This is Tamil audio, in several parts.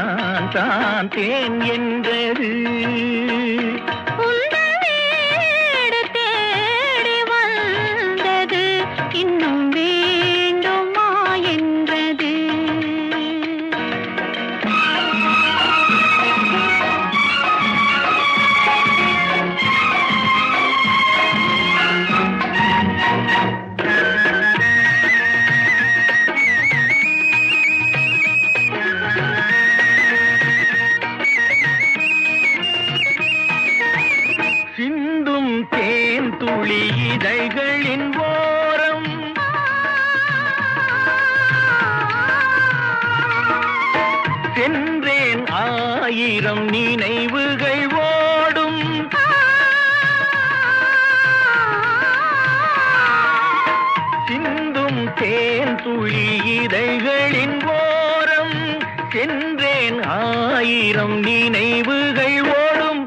நான் தான் தேன் என்றது. இதழ்களின் ஓரம் சென்றேன் ஆயிரம் நினைவுகள் ஓடும். சிந்தும் தேன் துளி இதழ்களின் ஓரம் சென்றேன் ஆயிரம் நினைவுகள் ஓடும்.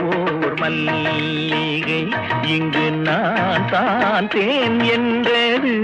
ஓர் மல்லிகை இங்கு நான் தான் தேன் என்றது.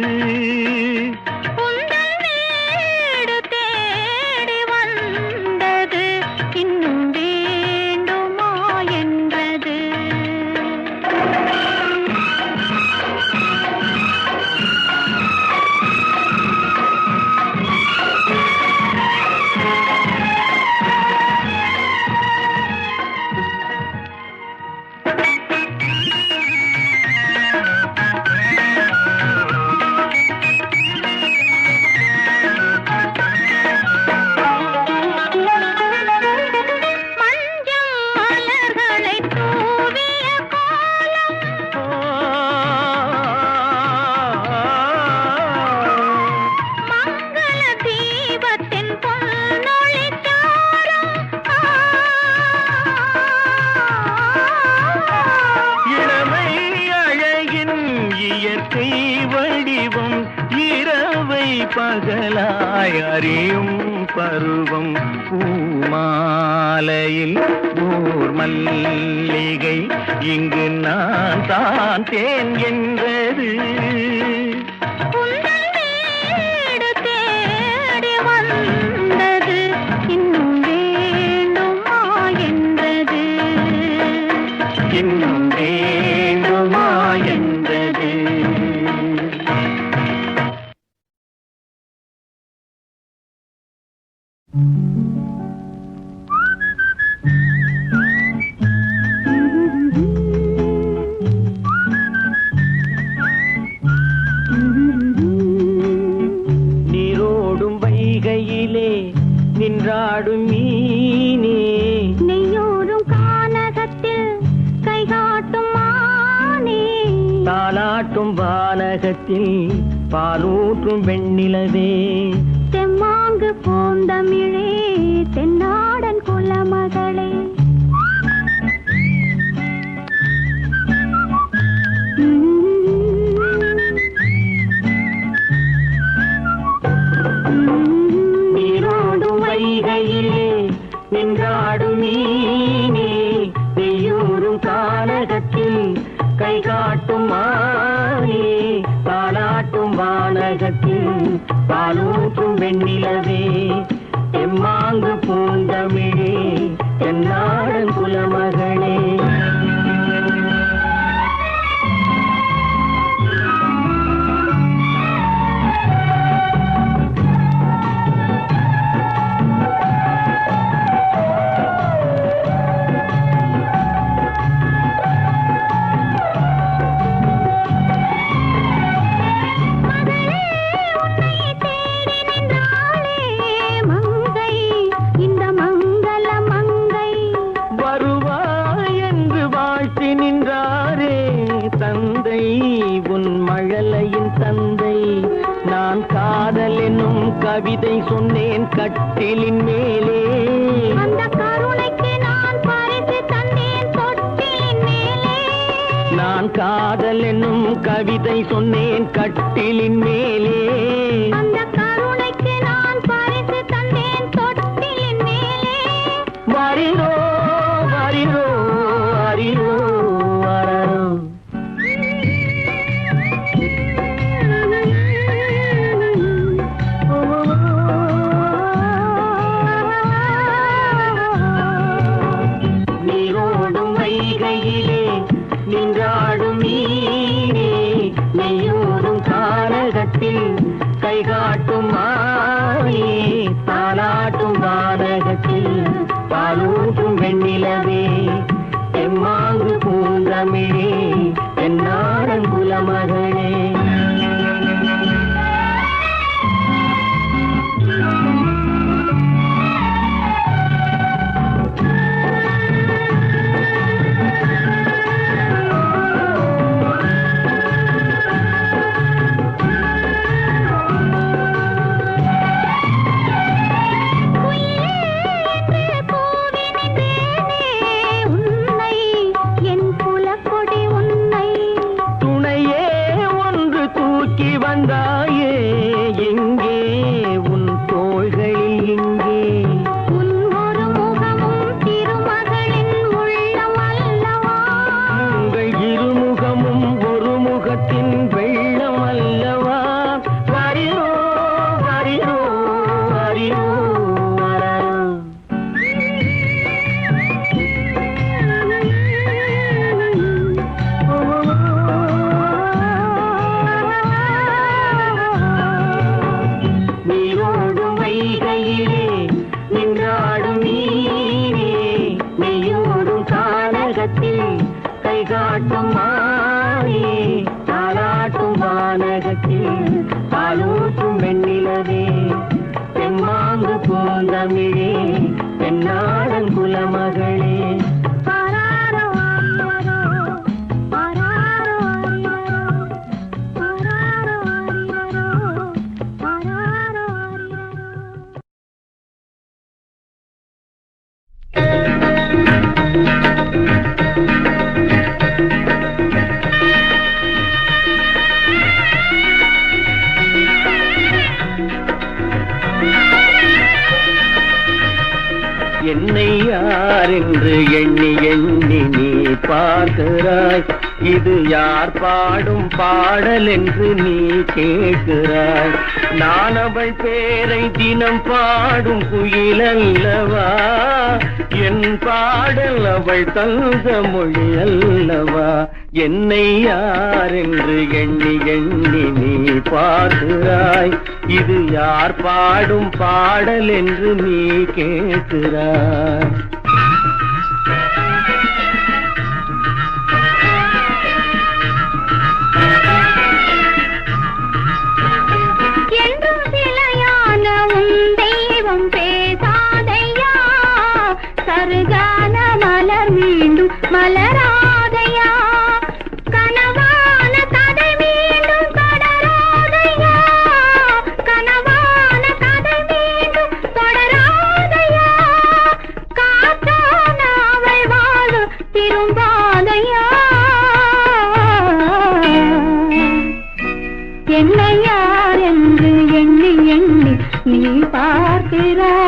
வடிவம் இரவை பகலாய் அறியும் பருவம். பூமாலையில் ஓர் மல்லிகை இங்கு நான் தான் தேன் என்றது. இன்னும் வேண்டுமா என்றது. நீரோடும் வைகையிலே நின்றாடும் மீனே, நெய்யோரும் கானகத்தில் கைகாட்டும் மானே, தாலாட்டும் வானகத்தில் பாலூற்றும் வெண்ணிலவே, தெம்மாங்கு பூந்தமிழே தென்னாடன் குலமகளே. நீரோடும் வைகையிலே நின்றாடும் மீனே, நெய்யூரும் கானகத்தில் கை காட்டும் மானே, தாலாட்டும் வானகத்தில் பாலூற்றும் வெண்ணிலவே, தெம்மாங்கு பூந்தமிழே தென்னாடன் குலமகளே. தந்தை உன் மழலையின் தந்தை, நான் காதல் என்னும் கவிதை சொன்னேன் கட்டிலின் மேலே, அந்த கருணைக்கு நான் பரிசு தந்தேன் தொட்டிலின் மேலே. நான் காதல் என்னும் கவிதை சொன்னேன் கட்டிலின் மேலே. அந்த கருணைக்கு நான் பரிசு தந்தேன் தொட்டிலின் மேலே. வாரிரோ வாரிரோ வாரிரோ வாரரோ. நீரோடும் வைகையிலே நின்றாடும் நீரே, நெய்யோடும் கானகத்தில் கைகாட்டும் மாயே, தாலாட்டும் வானகத்தில் பாலூட்டும் வெண்ணிலவே, தெம்மாங்கு பூந்தமிழே, தென்னாடன் குலமகளே. வந்தாயே எங்கே உன் தோள்களில் இங்கே. உன் ஒரு முகமும் திருமகளின் உள்ளம் அல்லவா. உங்கள் இருமுகமும் ஒரு முகத்தின் வெள்ளம் அல்லவா. வாரிரோ வாரிரோ வாரிரோ வாரரோ. நீரோடும் வைகையிலே நின்றாடும் நீரே, நெய்யோடும் கானகத்தில் கைகாட்டும் மாயே, தாலாட்டும் வானகத்தில் பாலூட்டும் வெண்ணிலவே, தெம்மாங்கு பூந்தமிழே, தென்னாடன் குலமகளே. ஆராரோ ஆரிரரோ, ஆராரோ ஆரிரரோ, ஆராரோ ஆரிரரோ, ஆராரோ ஆரிரரோ. என்னை யார் என்று எண்ணி எண்ணி நீ பார்க்கிறாய், இது யார் பாடும் பாடல் என்று நீ கேட்கிறாய். நான் அவள் பேரை தினம் பாடும் குயில் அல்லவா, என் பாடல் அவள் தந்த மொழி அல்லவா. என்னை யார் என்று எண்ணி எண்ணி நீ பார்க்கிறாய், இது யார் பாடும் பாடல் என்று நீ கேட்கிறாய். என்றும் சிலையான உன் தெய்வம் பேசாதையா, சருகான மலர் மீண்டும் மலராதையா, கனவான கதை மீண்டும் தொடராதையா, கனவான கதை மீண்டும் தொடராதையா, காற்றான அவள் வாழ திரும்பாதையா. என்னை யார் என்று எண்ணி எண்ணி நீ பார்க்கிறாய்.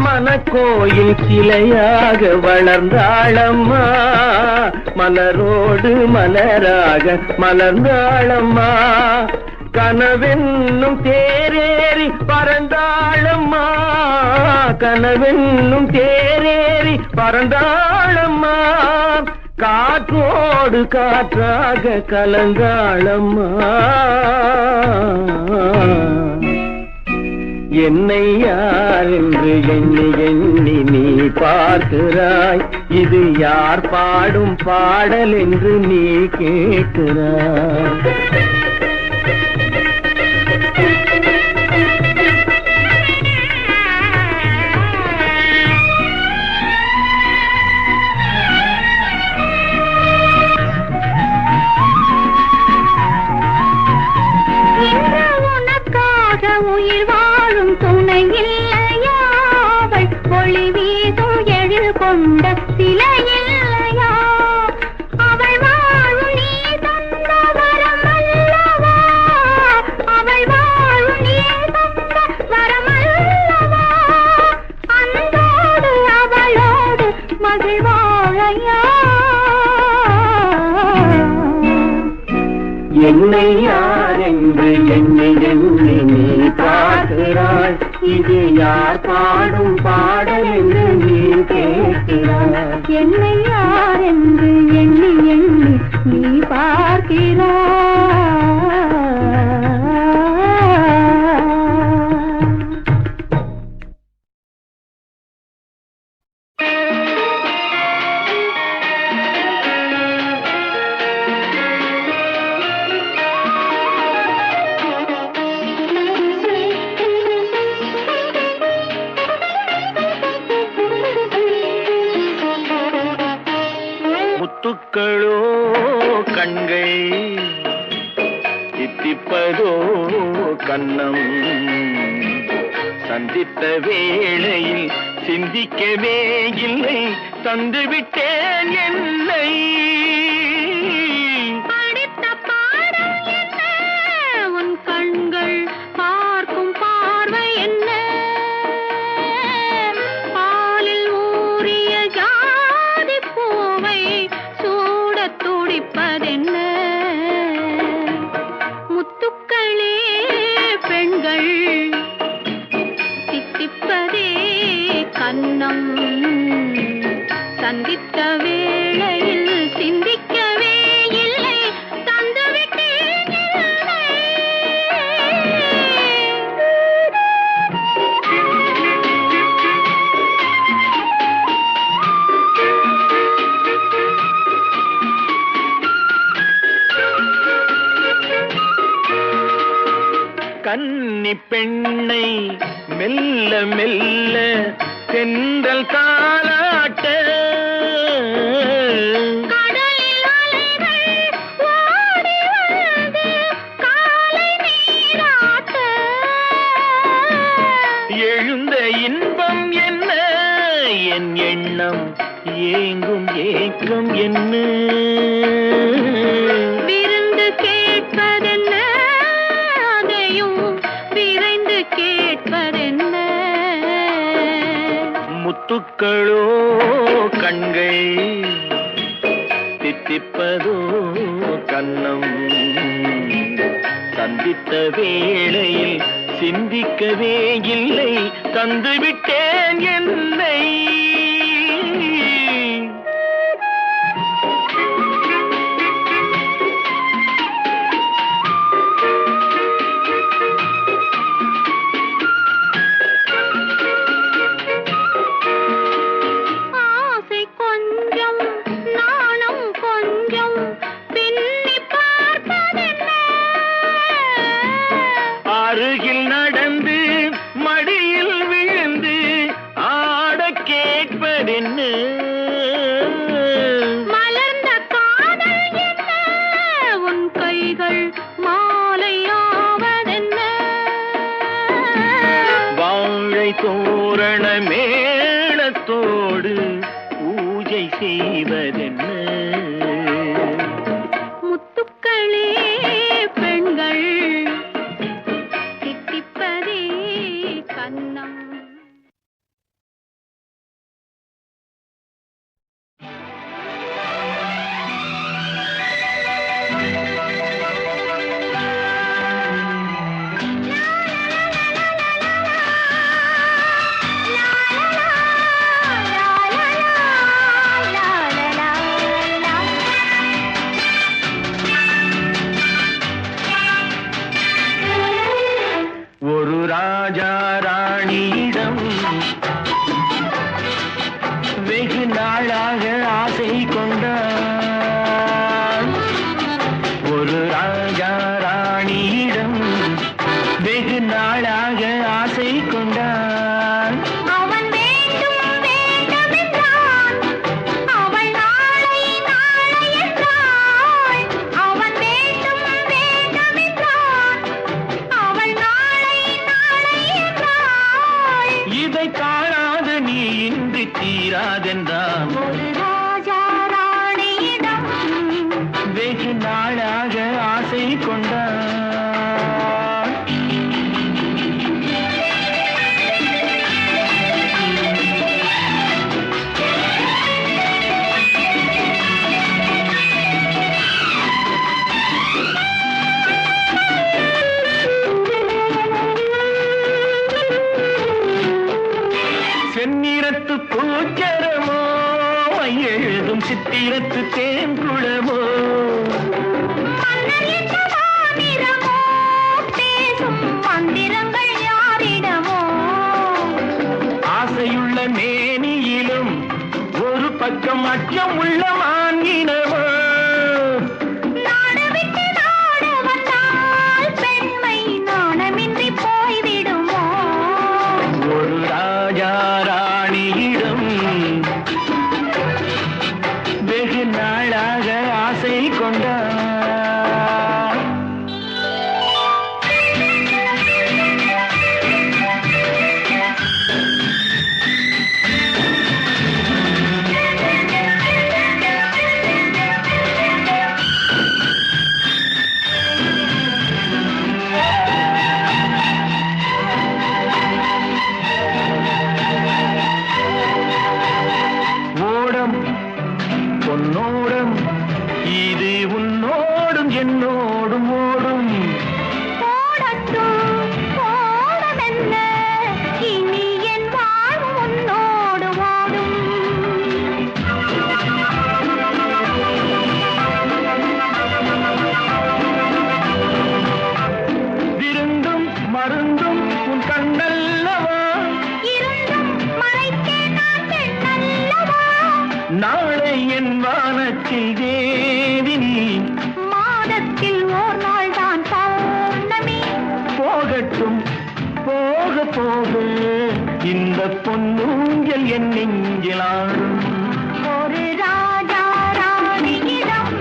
மனக்கோயில் சிலையாக வளர்ந்தாளம்மா, மலரோடு மலராக மலர்ந்தாளம்மா, கனவென்னும் தேரேறி பறந்தாளம்மா, கனவென்னும் தேரேறி பறந்தாளம்மா, காற்றோடு காற்றாக கலந்தாளம்மா. என்னை யார் என்று எண்ணி எண்ணி நீ பார்க்கிறாய், இது யார் பாடும் பாடல் என்று நீ கேட்கிறாய். கொண்ட சிலை இல்லையா? அவள் வாழும் நீ தந்த வரம் அல்லவா? அவள் வாழும் நீ தந்த வரம் அல்லவா? அன்போடு அவளோடு மகிழ்வாழையா? என்னை யார் என்று எண்ணி எண்ணி நீ பார்க்கிறாய். இது யார் பாடும் பாடல் என்று நீ கேட்கிறாய். என்னை யார் என்று எண்ணி எண்ணி நீ பார்க்கிறாய். முத்துக்களோ கண்கள், தித்திப்பதோ கண்ணம், சந்தித்த வேளையில் சிந்திக்கவே இல்லை, தந்துவிட்டேன் என்னை. படித்த பாடம் என்ன? உன் கண்கள் பார்க்கும் பார்வை என்ன? பாலில் ஊறிய ஜாதி பூவை சூடத் துடிப்பதென்ன? முத்துக்களே பெண்கள், தித்திப்பதே கன்னம், சந்தித்த வேளையில் சிந்திக்கவே இல்லை, தந்துவிட்டேன் என்னை. கன்னி பெண்ணை மெல்ல மெல்ல தென்றல் தாலாட்ட, கடலில் அலைகள் ஓடி வந்து காலை நீராட்ட, எழுந்த இன்பம் என்ன, என் எண்ணம் ஏங்கும் ஏக்கம் என்ன. விருந்து கேட்பதென்ன, அதையும் விரைந்து கேட்பதென்ன? முத்துக்களோ கண்கள், தித்திப்பதோ கன்னம், சந்தித்த வேளையில் சிந்திக்கவே இல்லை, தந்துவிட்டேன் என்னை. ஆசை கொஞ்சம் நாணம் கொஞ்சம் பின்னி பார்ப்பதென்ன? அருகில் நடந்து மடியில் விழுந்து ஆட கேட்பதென்ன. மலர்ந்த காதல் என்ன? உன் கைகள் மாலையாவதென்ன? வாழை தோரண மேளத்தோடு பூஜை செய்வதென்ன. முத்துக்களே பெண்கள், தித்திப்பதே கன்னம். ஒரு ராஜா ராணியிடம் வெகு நாளாக ஆசை கொண்டான். ஒரு ராஜா ராணியிடம் வெகு நாளாக ஆசை கொண்டான். அவன் வேண்டும் வேண்டும் என்றான், அவள் நாளை நாளை என்றாள். அவன் வேண்டும் வேண்டும் என்றான், அவள் நாளை நாளை என்றாள். இதை காணாத நீ இன்று இன்றி தீராதென்றான். ஒரு ராஜா ராணியிடம் வெகு நாளாக ஆசை கொண்டான். செந்நிறத்து பூச்சரமோ எழுதும் சித்திரத்து தேன்குளமோ மன்னர் என்ற மாநிறமோ பேசும் மந்திரங்கள் யாரிடமோ ஆசையுள்ள மேனியிலும் ஒரு பக்கம் அச்சம் உள்ள மான்கினமோ நாடு விட்டு நாடு வந்தால் பெண்மை நாணமின்றி போய்விடுமோ ஒரு ராஜா ராணியிடம் வெகு நாளாக ஆசை கொண்டான். ஓடம் பொன்னோடம் இது உன்னோடும் என்னோடும் ஓடும். போடட்டும் போடமென்ன இனி என் வாழ்வு உன்னோடு ஓடும் விருந்தும் மருந்தும் உன் கண்ணல்லவா, இருந்தும் மறைத்தே நான் பெண்ணல்லவா நாளை என் வானத்தில் தேவினி. மாதத்தில் ஓர் நாள் தான் பௌர்ணமி போகட்டும் போக போக இந்த பொன்னூஞ்சல் என் நெஞ்சிலாடும். ஒரு ராஜா ராணியிடம்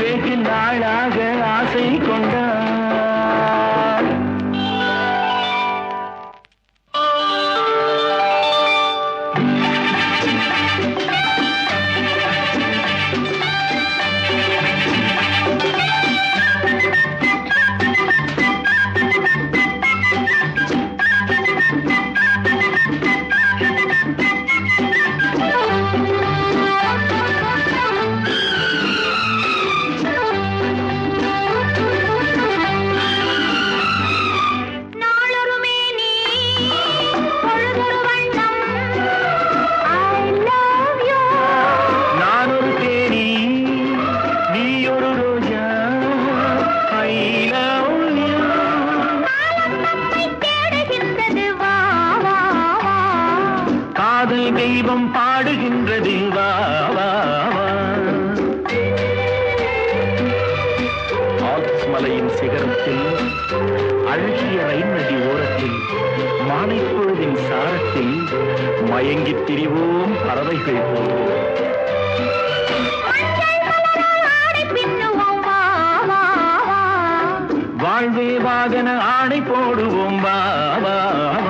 வெகு நாளாக ஆசை கொண்டான். நாளொரு மேனி பொழுதொரு வண்ணம் I love you நான் ஒரு தேனி நீ ஒரு ரோஜா I love you. காலம் நம்மை தேடுகின்றது வா வா வா காதல் தெய்வம் பாடுகின்றது வா வா வா. ஆல்ப்ஸ் மலையின் சிகரத்தில் அழகிய ரைன் நதி ஓரத்தில் மாலைப்பொழுதின் சாரத்தில் மயங்கித் திரிவோம் பறவைகள் போல். மஞ்சள் மலரால் ஆடை பின்னுவோம் வா வா வா வாழ்வே வாகன ஆணை போடுவோம் வா வா வா.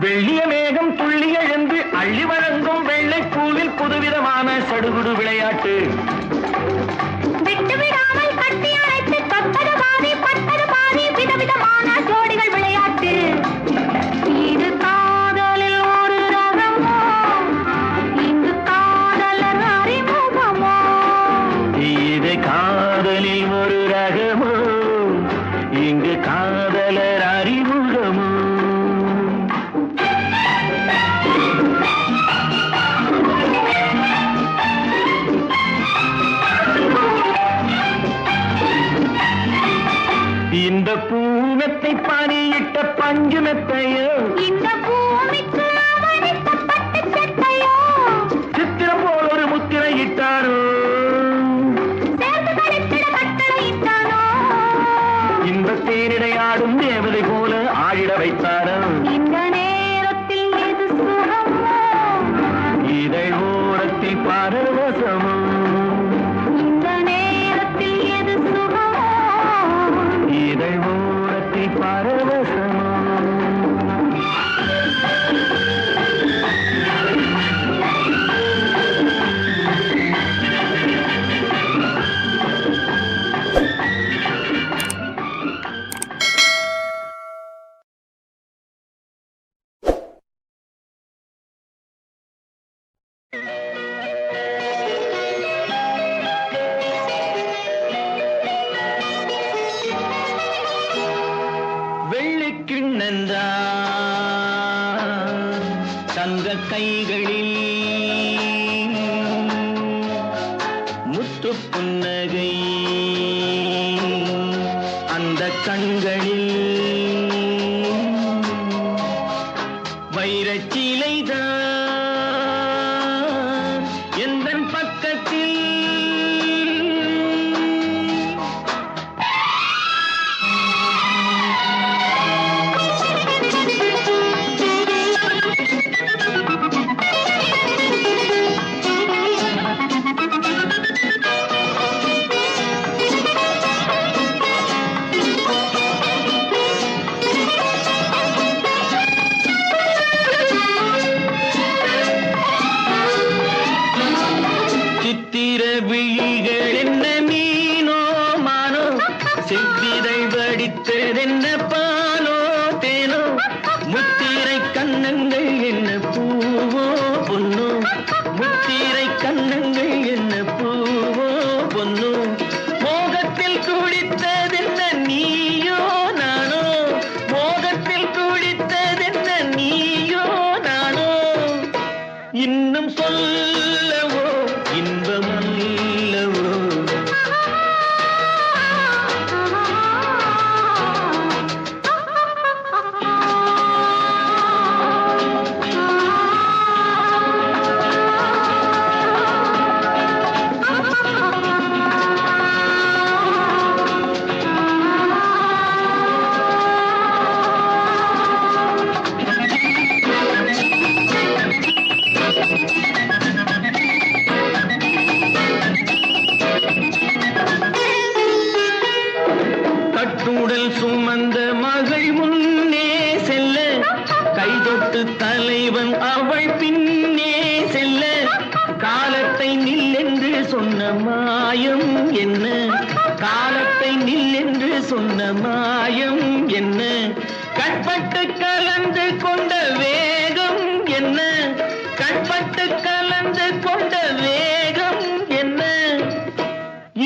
வெள்ளிய மேகம் துள்ளி எழுந்து அள்ளி வழங்கும் வெள்ளைப் பூவில் புதுவிதமான சடுகுடு விளையாட்டு. விட்டு விடாமல் கட்டி அணைத்து தொட்டது பாதி பட்டது பாதி விதவிதமான ஜோடிகள் விளையாட்டு இது காதலில் ஒரு ரகமோ இங்கு காதலர் அறிமுகமோ இது காதலில் ஒரு ரகமோ இங்கு காதலர் அறிமுகமோ. இந்த பூ மெத்தை பானியிட்ட பஞ்சு மெத்தையோ இந்த பூமிக்கு அவனித்த பட்டு சட்டையோ சித்திரம் போல் ஒரு முத்திரை இட்டாரோ சேர்ந்து கழித்திட கட்டளை இட்டானோ இன்பத் தேனிடையாடும் தேவதை போல ஆடிட வைத்தாரோ இந்த நேரத்தில் எது சுகமோ இதழ் ஓரத்தில் பரவசமோ இந்த நேரத்தில் எது சுகமோ இதழ் ஓரத்தில் பரவசமோ வெள்ளிக்கிண்ணந்தான் தங்க கைகளில் முத்து புன்னகை அந்த கண்களில் வைரச்சிலைதான் எந்தன் பக்கத்தில் சித்திர விழிகள் என்ன மீனோ மானோ செவ்விதை வடித்ததென்ன பாலோ தேனோ முத்திரை கண்ணங்கள் என்ன பூவோ பொன்னோ முத்திரை கண்ணங்கள் என்ன பூவோ பொன்னோ மோகத்தில் குடித்ததென்ன நீயோ நானோ மோகத்தில் குடித்ததென்ன நீயோ நானோ இன்னும் சொல்லவோ இன்பமல்லவோ கட்டுடல் சுமந்த மகள் முன்னே செல்ல கைதொட்டு தலைவன் அவள் பின்னே செல்ல காலத்தை நில்லென்று சொன்ன மாயம் என்ன காலத்தை நில்லென்று சொன்ன மாயம் என்ன கட்பட்டு கலந்து கொண்ட வேகம் என்ன கட்பட்டு கலந்து கொண்ட வேகம் என்ன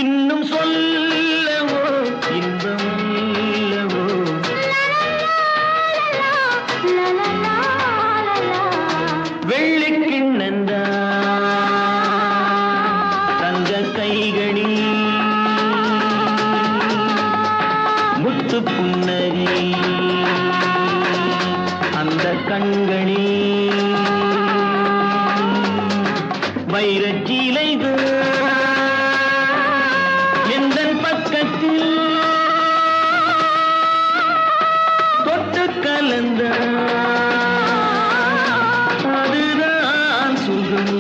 இன்னும் சொல்லவோ இன்பமல்லவோ வெள்ளிக்கிண்ணந்தா தங்க கைகளில் முத்து புன்னகை அந்த கண்களில் வைரச்சிலைகள் எந்தன் பக்கத்தில் தொட்டு கலந்த அதுதான் சுகம்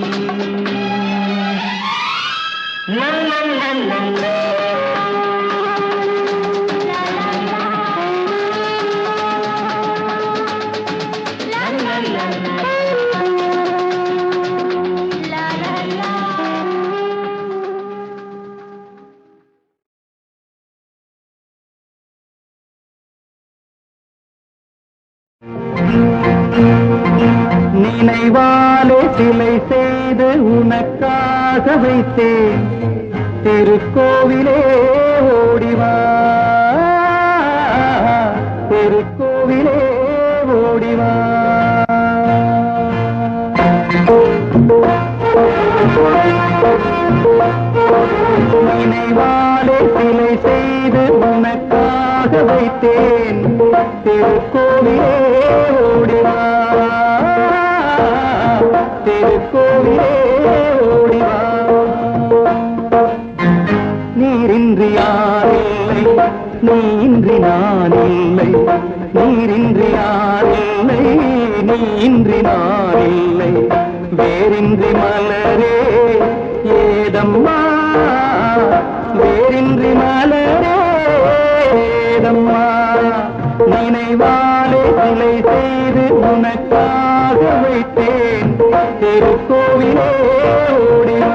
நினைவாலே சிலை செய்து உனக்காக வைத்தேன் திருக்கோவிலே ஓடிவா திருக்கோவிலே ஓடிவா நினைவாலே சிலை செய்து உனக்காக உனக்காக வைத்தேன் திருக்கோவிலே ஓடிவா திருக்கோவிலே ஓடிவா நீரின்றி யாரில்லை நீயின்றி நான் இல்லை நீரின்றி யாரில்லை நீயின்றி நான் இல்லை வேரின்றி மலரே ஏதம்மா வேரின்றி மலரே ஏதம்மா நினைவாலே சிலை செய்து உனக்காக வைத்தேன் திருக்கோவிலே ஓடிவா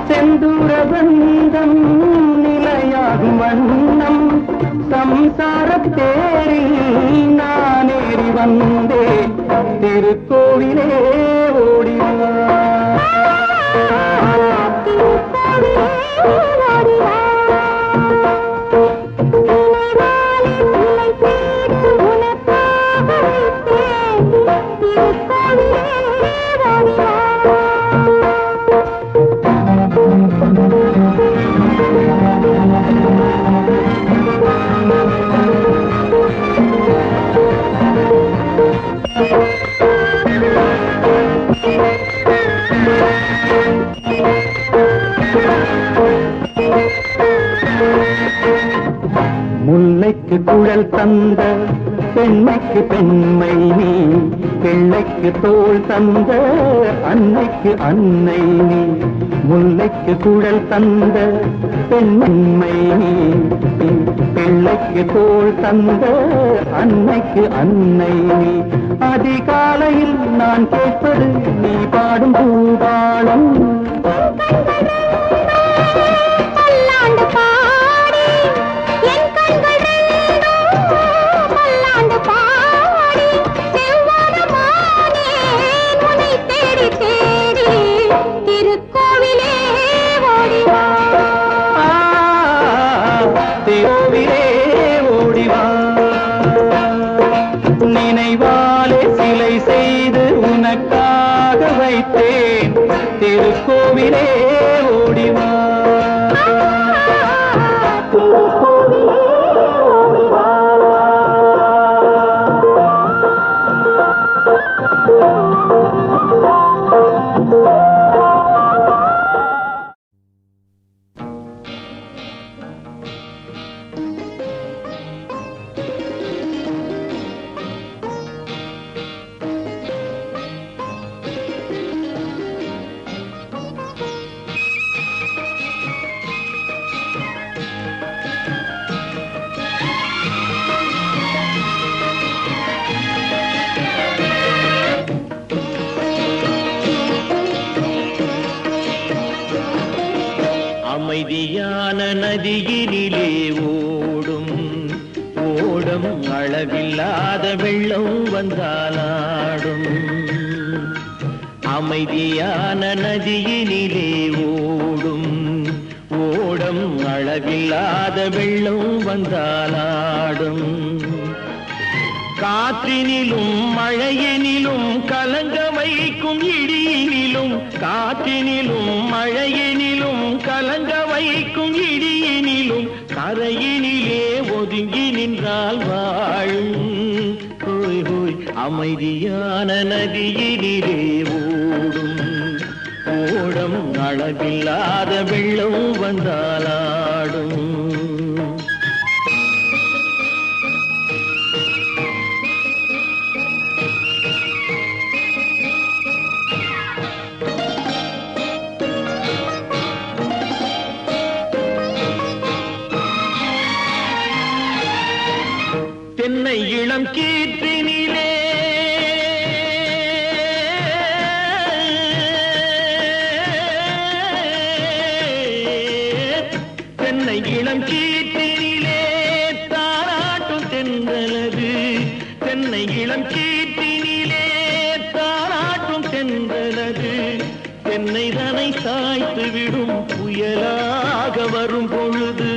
செந்தூரபந்தம் நிலையாகும் வண்ணம் சம்சாரத்தேரில் நானேறி வந்தேன் திருக்கோவிலே ஓடிவா முல்லைக்கு குழல் தந்த பெண்மைக்கு பெண்மை நீ பிள்ளைக்கு தோள் தந்த அன்னைக்கு அன்னை நீ முல்லைக்கு குழல் தந்த பெண்மை நீ பிள்ளைக்கு தோள் தந்த அன்னைக்கு அன்னை நீ அதிகாலையில் நான் கேட்பது நீ பாடும் பூபாளம் நினைவாலே சிலை செய்து உனக்காக வைத்தேன் திருக்கோவிலே ஓடிவா அமைதியான நதியினிலே ஓடும் ஓடும் அளவில்லாத வெள்ளம் வந்தாலாடும் அமைதியான நதியினிலே ஓடும் ஓடும் அளவில்லாத வெள்ளம் வந்தாலாடும் காற்றினிலும் மழையினிலும் கலங்க வைக்கும் இடியினிலும் காற்றினிலும் மழையினிலும் கலங்க வைக்கும் இடியினிலும் கரையினிலே ஒதுங்கி நின்றால் அமைதியான நதியினிலே ஓடும் ஓடம் அளவில்லாத வெள்ளம் வந்தாலாடும். தென்னை இளம் கீற்றினிலே தென்னை இளம் கீற்றினிலே தாராட்டும் தென்றலது. தென்னை இளம் கீற்றினிலே தாராட்டும் தென்றலது. தென்னை தனை சாய்த்து விடும் புயலாக வரும் பொழுது.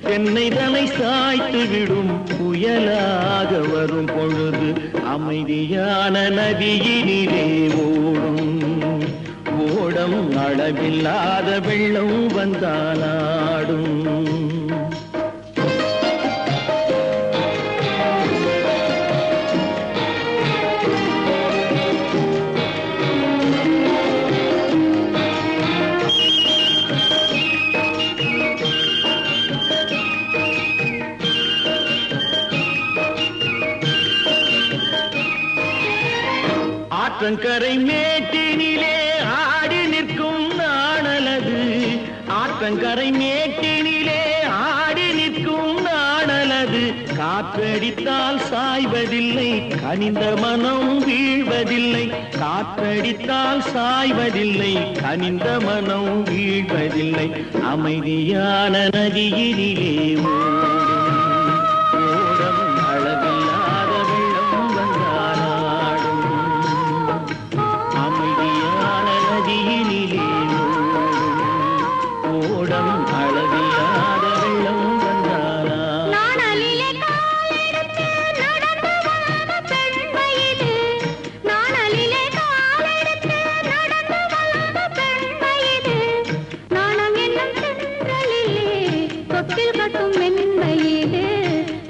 தென்னை தனை சாய்த்து விடும் புயலாக வரும் பொழுது. அமைதியான நதியினிலே ஓடும் ஓடம் அளவில்லாத வெள்ளம் வந்தாலாடும். ஆற்றங்கரை மேட்டினிலே ஆடி நிற்கும் நாணலது. ஆற்றங்கரை மேட்டினிலே ஆடி நிற்கும் நாணலது. காற்றடித்தால் சாய்வதில்லை, கனிந்த மனம் வீழ்வதில்லை. காற்றடித்தால் சாய்வதில்லை, கனிந்த மனம் வீழ்வதில்லை. அமைதியான நதியினிலே ஓடும் அளவில்லாத வெள்ளம் வந்தாலாடும். அமைதியான நதியினிலே ஓடும் அளவில்லாத வெள்ளம் வந்தாலாடும். நாணலிலே காலெடுத்து நடந்து வளர்ந்த பெண்மையிது. நாணலிலே காலெடுத்து நடந்து வளர்ந்த பெண்மையிது. நாணம் என்னும் சென்றலிலே தொட்டில் கட்டும் மென்மையிது.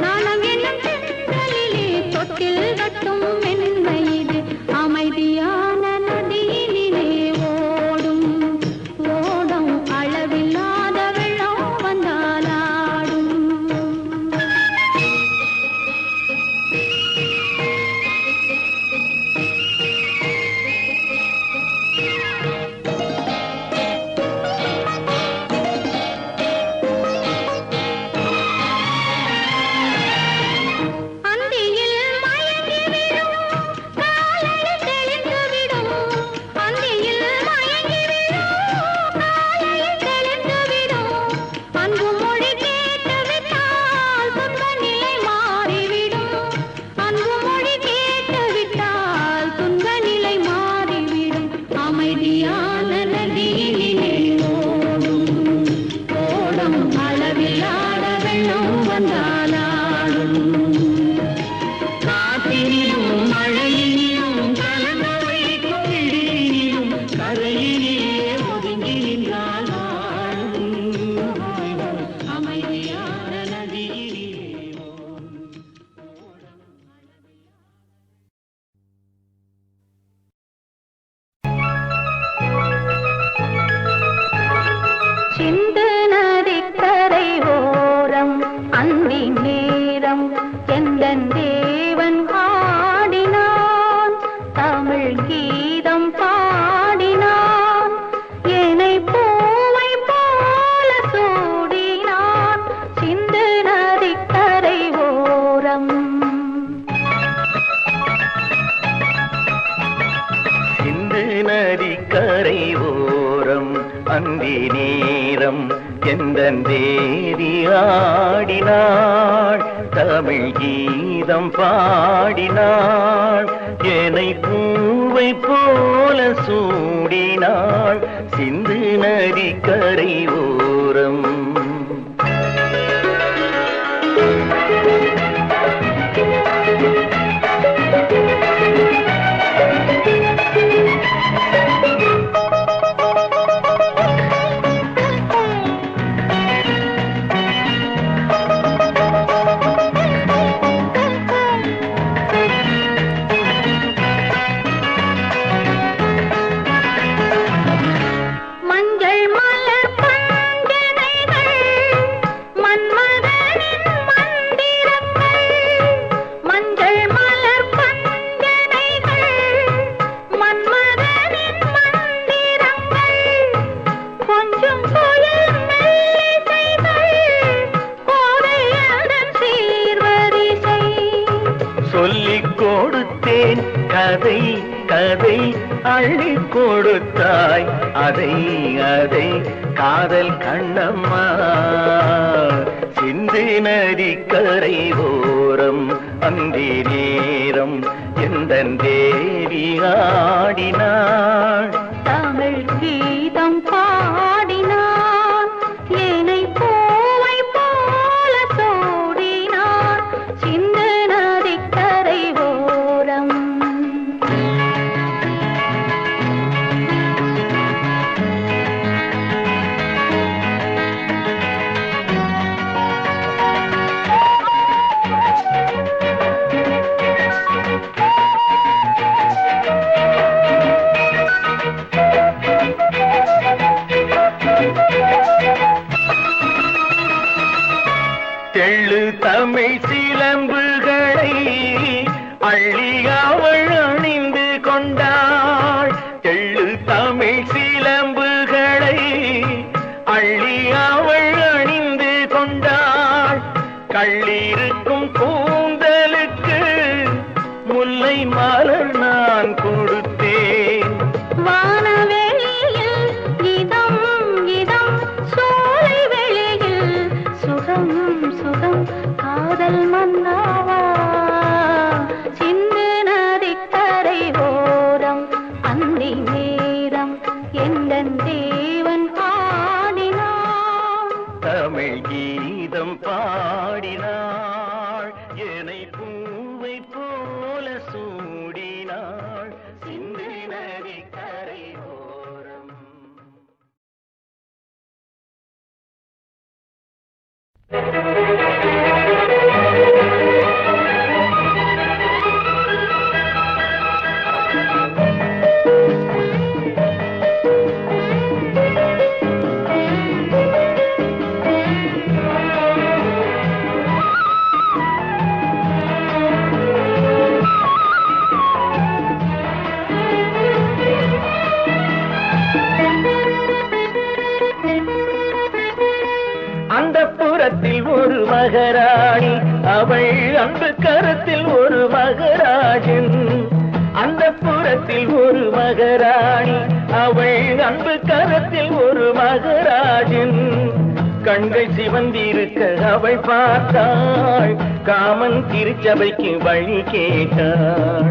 நாணம் என்னும் சென்றலிலே தொட்டில் கட்டும் மென்மையிது. அமைதியான நதியினிலே ஓடும் ஓடும் அளவில்லாத வெள்ளம் வந்தாலாடும். அந்தியில் மயங்கி விடும் காலையில் தெளிந்து விடும். அந்தியில் மயங்கி விடும் காலையில் தெளிந்து விடும். அன்பு மொழி கேட்டு விட்டால் துன்ப நிலை மாறிவிடும். அன்பு மொழி கேட்டு விட்டால் துன்ப நிலை மாறிவிடும். அமைதியான நதியினிலே ஓடும் ஓடும் அளவில்லாத வெள்ளம் வந்தாலாடும். காற்றினிலும் மழையினிலும் கலந்து வைக்கும் இடியினிலும் கரையிலே ஒதுங்கி நின்றால் வாழும். அமைதியான நதியினிலே சிந்து நதிக்கரை ஓரம் அந்தி நேரம் எந்தன் தேவன் ஆடினான். தமிழ் கீதம் பாடினான். என்னை பூவை போல சூடினான். சிந்து நதிக்கரை ஓரம். சிந்து நதிக்கரை ஓரம் அந்தி நேரம் எந்தன் தேவி ஆடினாள். தமிழ் கீதம் பாடினாள். என்னை பூவை போல சூடினாள். சிந்து நதிக்கரை ஓரம். கேட்டேன் கதை கதை அள்ளி கொடுத்தாய் அதை அதை காதல் கண்ணம்மா சிந்து நதி கரை ஓரம் அந்தி நேரம் எந்த தேவி ஆடினாள் தமிழ் கீதம் பாடினான் ஏனை பூவை போல சூடினான் சிந்து நதிக்கரை ஓரம் தெள்ளு தமிழ் சிலம்புகளை அள்ளி அவள் அணிந்து கொண்டாள் தெள்ளு தமிழ் சிலம்புகளை அள்ளி அவள் அணிந்து கொண்டாள் கள்ளிருக்கும் கூந்தலுக்கு முல்லை மலர் நான் கொடுத்தேன் வானவெளியில் இதம் இதம் சோலை வெளியில் சுகம் சுகம் காதல் மன்னாவா சிந்து நதிக்கரை ஓரம் அந்தி நேரம் எந்தன் தேவன் பாடினான் தமிழ் கீதம் பாடினாள் என்னை பூவை போல சூடினாள் சிந்து நதி கரை ஓரம் அந்த புறத்தில் ஒரு மகராணி அவள் அன்பு கரத்தில் ஒரு மகராஜன் அந்த புறத்தில் ஒரு மகராணி அவள் அன்பு கரத்தில் ஒரு மகராஜன் கண்கள் சிவந்திருக்க அவள் பார்த்தாள் காமன் திருச்சபைக்கு வழி கேட்டாள்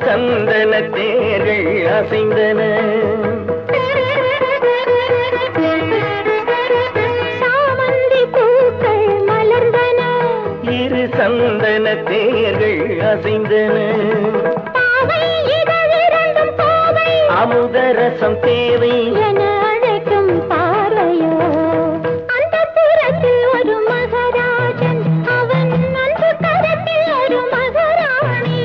சந்தன தேர்கள் அசைந்தன சாமந்தி பூக்கள் மலர்ந்தன இரு சந்தன தேர்கள் அசைந்தன அமுதரசம் தேவை என அழைக்கும் பார்வையோ அந்த புறத்தில் ஒரு மகராஜன் அவன் அன்பு கரத்தில் ஒரு மகராணி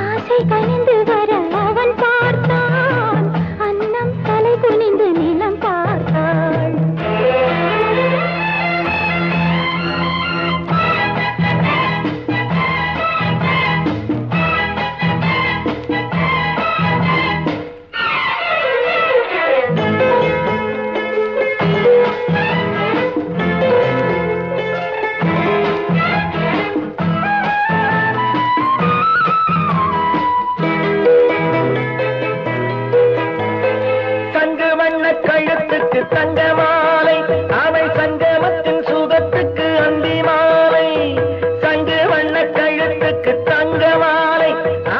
ஆசை கனிந்து வர அவன் பார்த்தான் அன்னம் தலை குனிந்து நிலம் பார்த்தாள் கழுத்துக்கு தங்க மாலை அவை சங்கமத்தின் சுகத்துக்கு அந்தி மாலை சங்கு வண்ண கழுத்துக்கு தங்க மாலை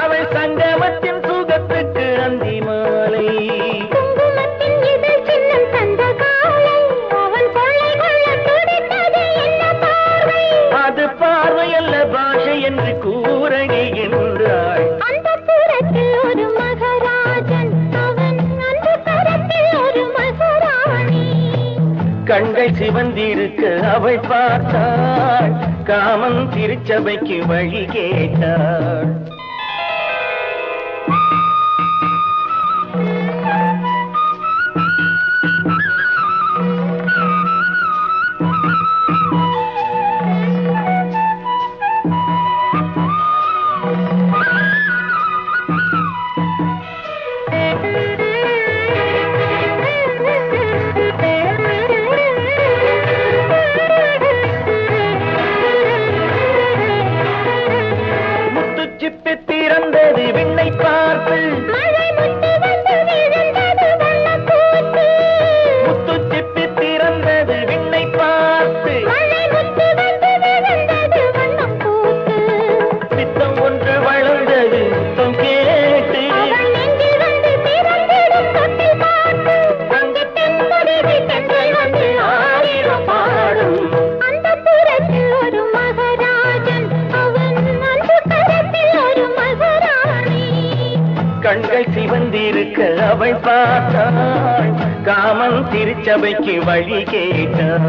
அவை சங்கமத்தின் சுகத்துக்கு அந்தி மாலை குங்குமத்தின் இதழ் சின்னம் தந்த காலை அவன் கொள்ளை கொள்ள துடித்தது என்ன பார்வை அது பார்வை அல்ல பாஷை என்று கூறடி என்றாள் அந்த புறத்தில் ஒரு மகராஜன் அவன் அந்த கரத்தில் ஒரு மகராணி கண்கள் சிவந்திருக்க அவள் பார்த்தாள் காமன் திருச்சபைக்கு வழி கேட்டாள் பார்த்தாள் காமன் திருச்சபைக்கு வழி கேட்டாள்.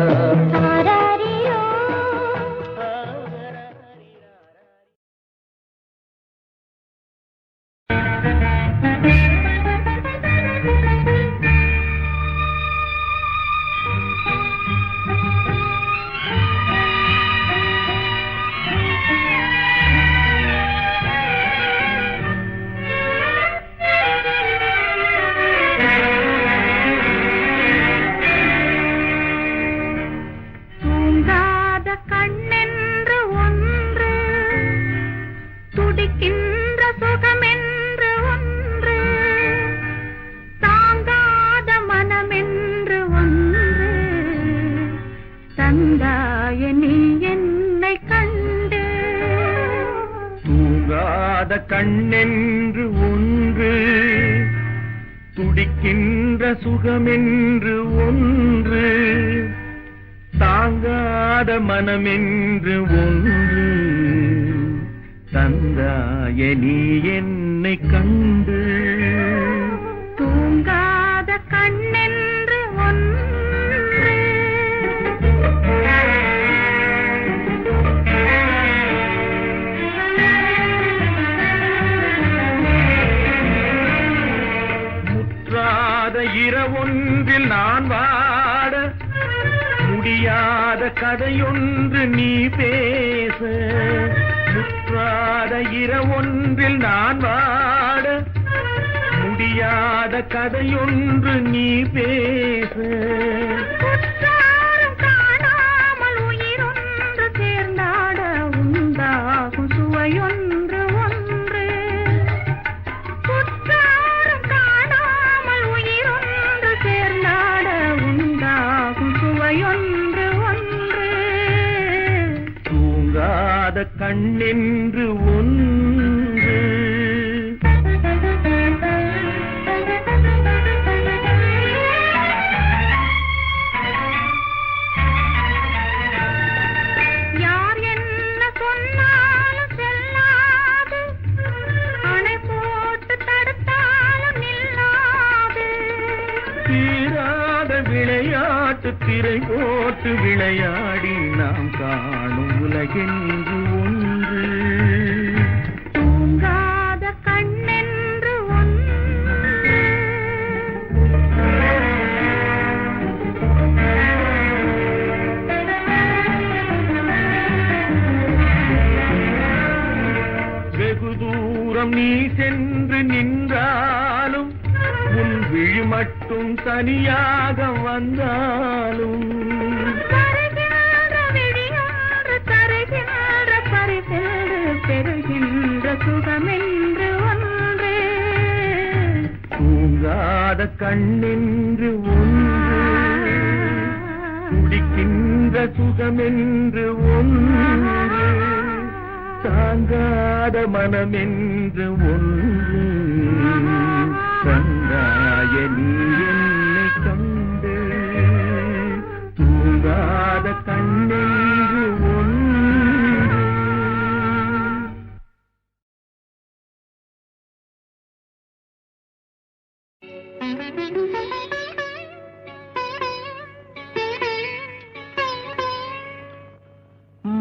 கண்ணென்று ஒன்று துடிக்கின்ற சுகமென்று ஒன்று தாங்காத மனமென்று ஒன்று தந்தாய நீ என்னை கண்டு. தூங்காத கண்ணென்று ஒன்று இரவொன்றில் நான் வாட முடியாத கதையொன்று நீ பேச. முற்றாத இரவொன்றில் நான் வாட முடியாத கதையொன்று நீ பேச. காணாமல் உயிரொன்று சேர்ந்தாட உண்டாகும் சுவையொன்று ஒன்று. சேர்ந்தாட உண்டாகும் சுவையொன்று ஒன்று. தூங்காத கண்ணென்று ஒன்று. யார் என்ன சொன்னாலும் செல்லாது, அணை போட்டு தடுத்தாலும் நில்லாது. தீராத விளையாட்டு திரை போட்டு விளையாடி நாம் காணும் உலகென்று ஒன்று. தூங்காத கண்ணென்று ஒன்று. வெகு தூரம் நீ சென்று நின்றாலும் உன் விழி மட்டும் தனியாக வந்தாலும் தருகின்ற பரிசென்று பெறுகின்ற சுகமென்று ஒன்று. தூங்காத கண்ணென்று ஒன்று துடிக்கின்ற சுகமென்று ஒன்று தாங்காத மனமென்று ஒன்று தந்தாய நீ என்னை கண்டு. தூங்காத கண்ணென்று ஒன்று.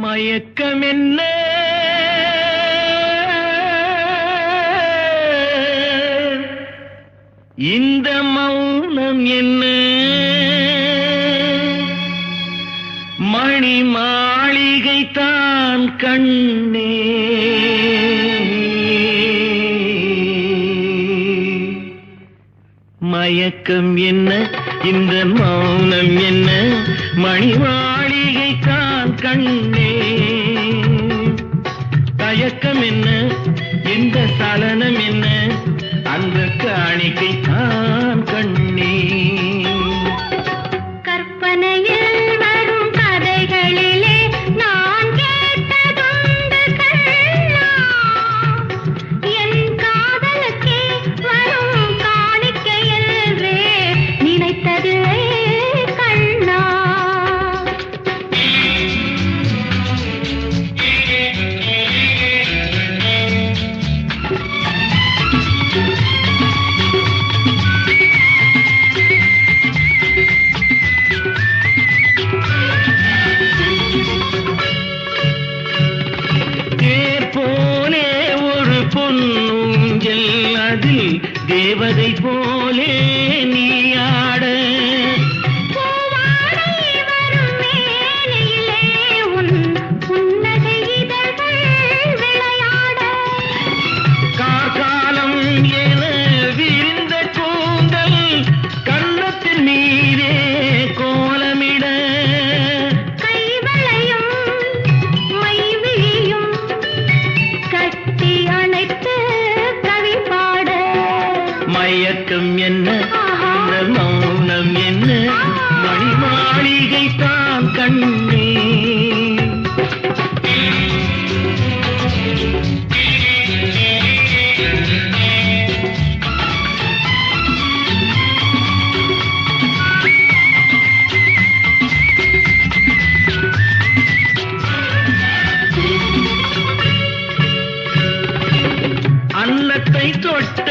மயக்கம் என்ன இந்த மௌனம் என்ன மணி மாளிகை தான் கண்ணே மயக்கம் என்ன இந்த மௌனம் என்ன மணி மாளிகை தான் கண்ணே தயக்கம் என்ன இந்த சலனம் என்ன அந்த காணிக்கை தான் கண்ணே கற்பனையில் வரும் கதைகளிலே நான் கேட்டதுண்டு கண்ணா என் காதலுக்கே வரும் காணிக்கை என்றே நினைத்ததில்லை கண்ணா கண்ணே. அன்னத்தை தொட்ட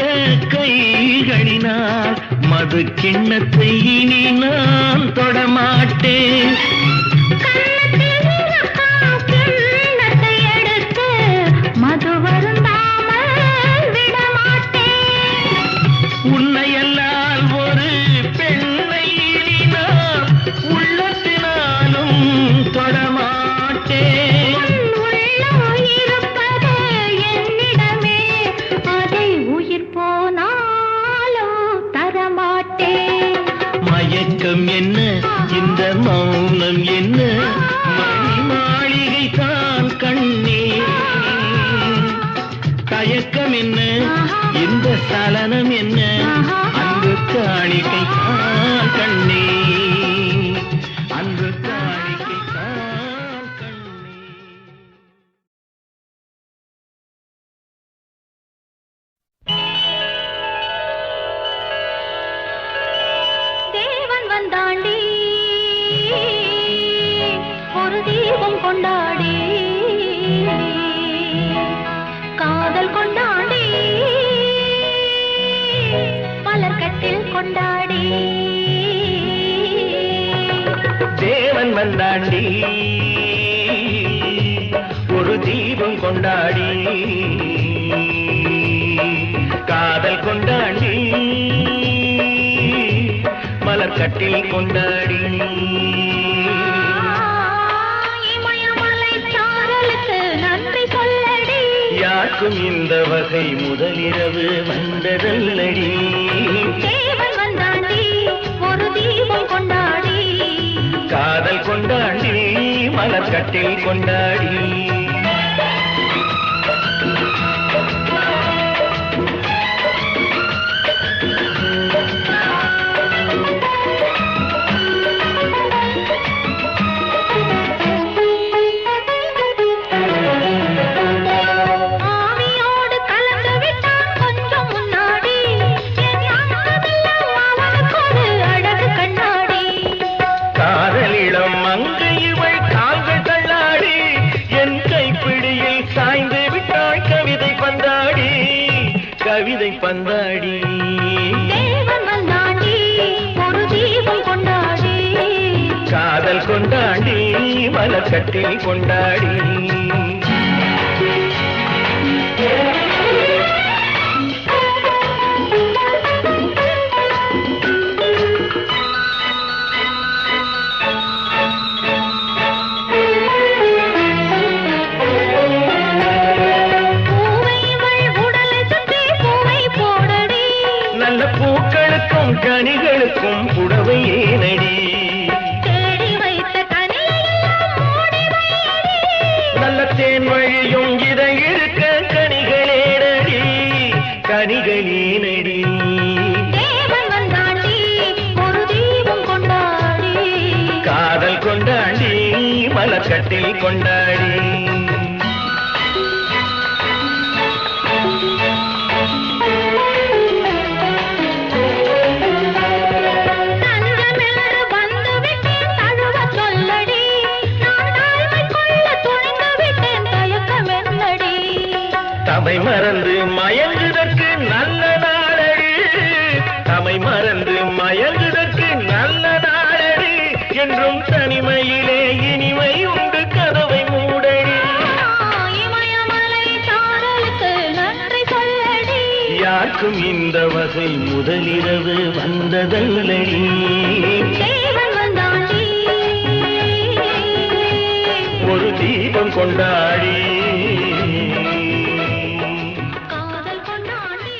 கைகளினால் மது கிண்ணத்தை இனி நான் தொடமாட்டேன். மது வருந்தாமல் விடமாட்டேன். உன்னையல்லால் ஒரு பெண்ணை இனி நான் உள்ளத்தினாலும் தொடமாட்டேன். மயக்கம் என்ன, இந்த மௌனம் என்ன, மணி மாளிகை தான் கண்ணே. தயக்கம் என்ன, இந்த சலனம் என்ன, அன்பு காணிக்கை தான் கண்ணே, அன்பு காணிக்கை தான் கண்ணே. தேவன் வந்தாண்டி ஒரு தீபம் கொண்டாடி, காதல் கொண்டாடி, மலர்கட்டில் கொண்டாடி. தேவன் வந்தாண்டி ஒரு தீபம் கொண்டாடி, காதல் கொண்டாடி, மலர்கட்டில் கொண்டாடி. இமயமலை சாரலுக்கு நன்றி சொல்லடி, யாருக்கும் இந்த வகை முதலிரவு வந்ததல்லடி. தேவன் வந்தாண்டி ஒரு தீபம் கொண்டாடி, காதல் கொண்டாடி, மலர்கட்டில் கொண்டாடி. ஆவியோடு கலந்து விட்டான் கொஞ்சம் முன்னாடி, என் அங்கமெல்லாம் அவனுக்கொரு அழகு கண்ணாடி. காதலிடம் மங்கை இவள் கால்கள் தள்ளாடி, என் கைப்பிடியில் சாய்ந்து விட்டாள் கவிதை பந்தாடி, கவிதை பந்தாடி. தேவன் வந்தாண்டி ஒரு தீபம் கொண்டாடி, காதல் கொண்டாடி, மலர்கட்டில் கொண்டாடி. பூவை இவள் உடலை சுற்றி பூவை போடடி, நல்ல பூக்களுக்கும் கனிகளுக்கும் புடவை ஏனடி, தேடி வைத்த கனியெல்லாம் மூடி வையடி. நல்ல தேன் வழியும் இதை இருக்க கனிகளேனடி, கனிகளேனடி. தேவன் வந்தாண்டி ஒரு தீபம் கொண்டாடி, காதல் கொண்டாடி, மலர்கட்டில் கொண்டாடி. தஞ்சமென்று வந்து விட்டேன் தழுவ சொல்லடி, நான் தாய்மை கொள்ள துணிந்து விட்டேன் தயக்கம் என்னடி. தமை மறந்து மயங்குதற்கு நல்ல நாளடி, தமை மறந்து மயங்குதற்கு நல்ல நாளடி, என்றும் தனிமையிலே இனிமை உண்டு கதவை மூடடி. இமயமலை சாரலுக்கு நன்றி சொல்லடி, யாருக்கும் இந்த வகை முதலிரவு வந்ததல்லடி. தேவன் வந்தாண்டி ஒரு தீபம் கொண்டாடி, காதல் கொண்டாடி.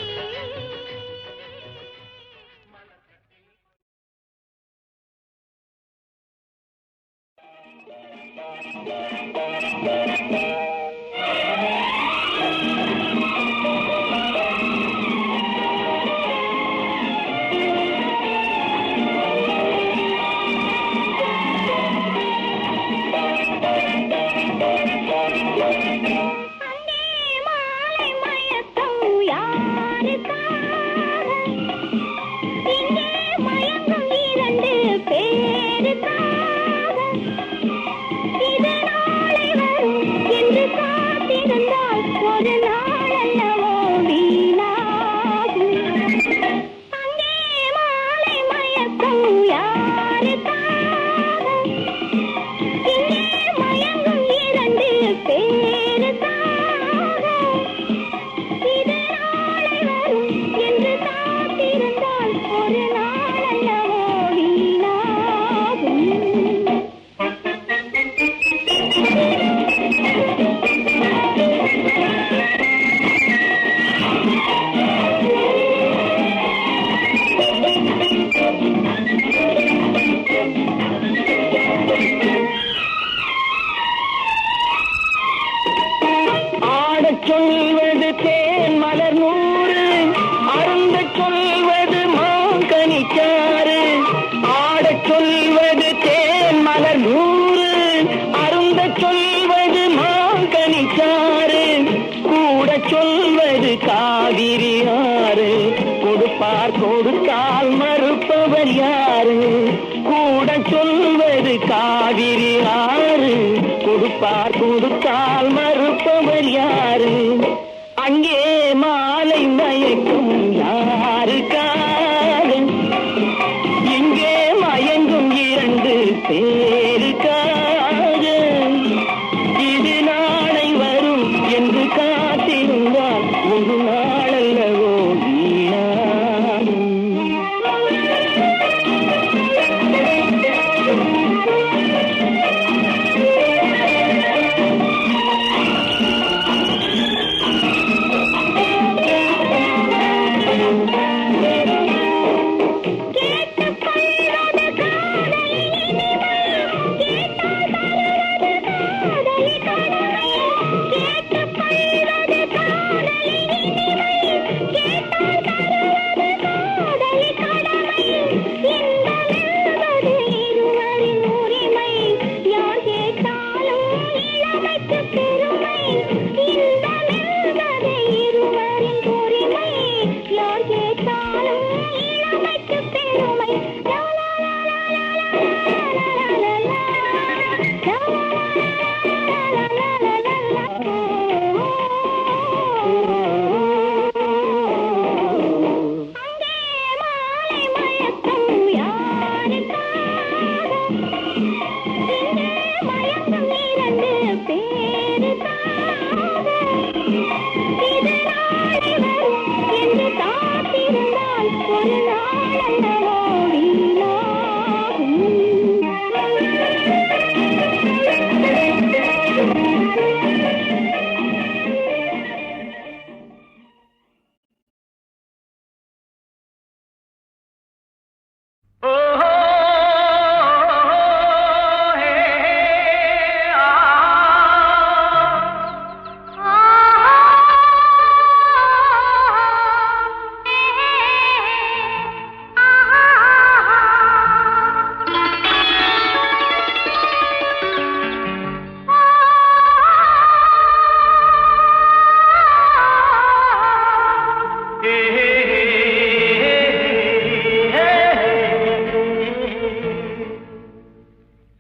சொல்வது தேன் மலர் நூறு, அருந்த சொல்வது மாங்கனிச்சாறு, கூட சொல்வது காவிரி ஆறு. கொடுப்பார் கொடுத்தால் மறுப்பவர் யாரு? கூட சொல்வது காவிரி ஆறு, கொடுப்பார் கொடுத்தால் மறுப்பவர் யாரு? அங்கே மாலை மயக்கும் யாருக்காக, இங்கே மயங்கும் இரண்டு பேருக்காக. இது நாளை வரும் என்று காத்திருந்தால் ஒரு நாளல்லவோ வீணாகும்.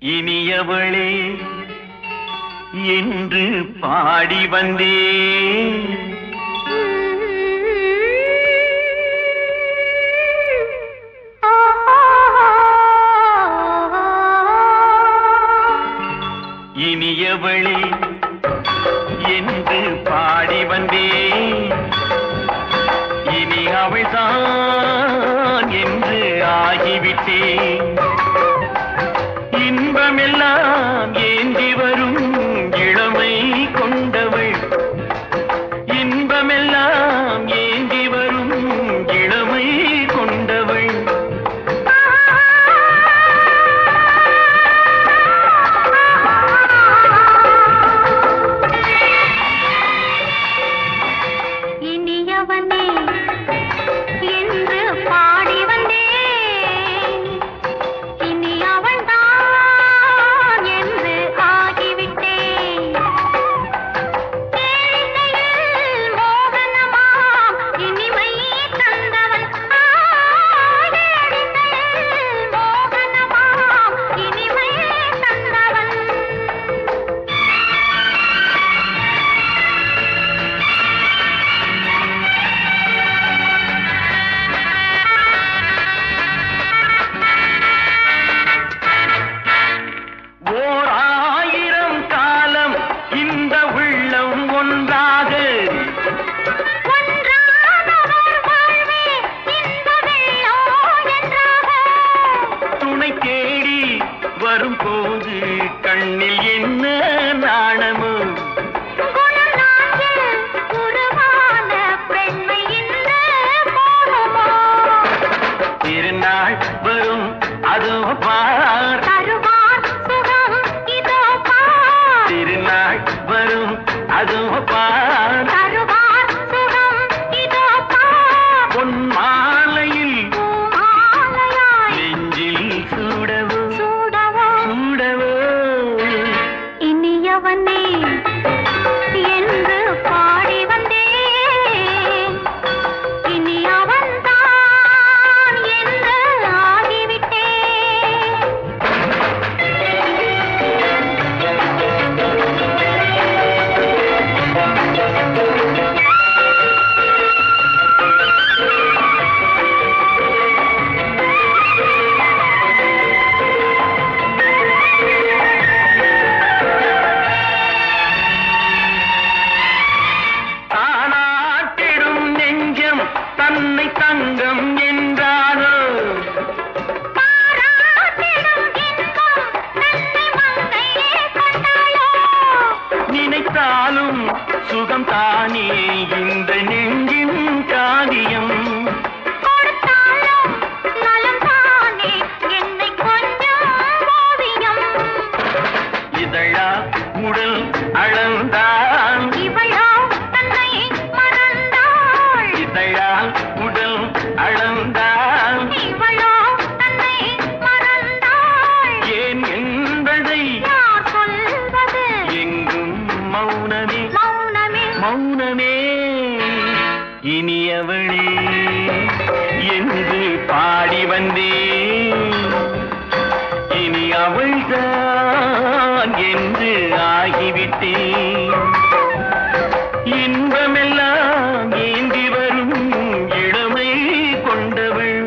இனியவளே என்று பாடி வந்தேன், இனியவளே என்று பாடி வந்தேன். இனி அவள்தான் என்று ஆகிவிட்டேன். இன்பமெல்லாம் ஏந்தி வரும் இளமை கொண்டவள், இன்பமெல்லாம் ஏந்தி வரும் இளமை கொண்டவள். இனியவனே என்று பாடி வந்தேன், இனி அவள்தான் என்று ஆகிவிட்டேன். கேளிக்கையில் மோகனமாம் இனிமை தந்தவன், கேளிக்கையில் மோகனமாம் இனிமை தந்தவன். ஓர் ஆயிரம் காலம் இந்த உள்ளம் ஒன்றாக, ஒன்றானவர் வாழ்வே இன்ப வெள்ளம் என்றாக. துணை தேடி வரும்போது கண்ணில் என்ன நாணமோ, குணம் நான்கில் உருவான பெண்மை இந்த மோகமோ. திருநாள் வரும் அதோ பார், தருவார் சுகம் இதோ பார், திருநாள் வரும் அதோ பார். தருவார் சுகம் இதோ பார். பொன் மாலையில் பூமாலையாய் நெஞ்சில் சூடவா, என்று ஆகிவிட்டேன். இன்பமெல்லாம் ஏந்தி வரும் இளமை கொண்டவள்.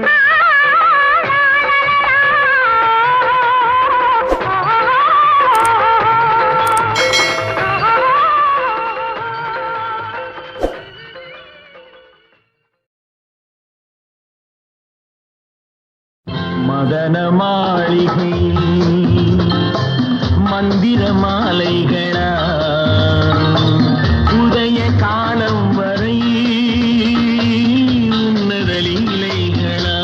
மதன மாளிகை மந்திர மாலைகளா உதய காலம் வரை உன்னத லீலைகளா.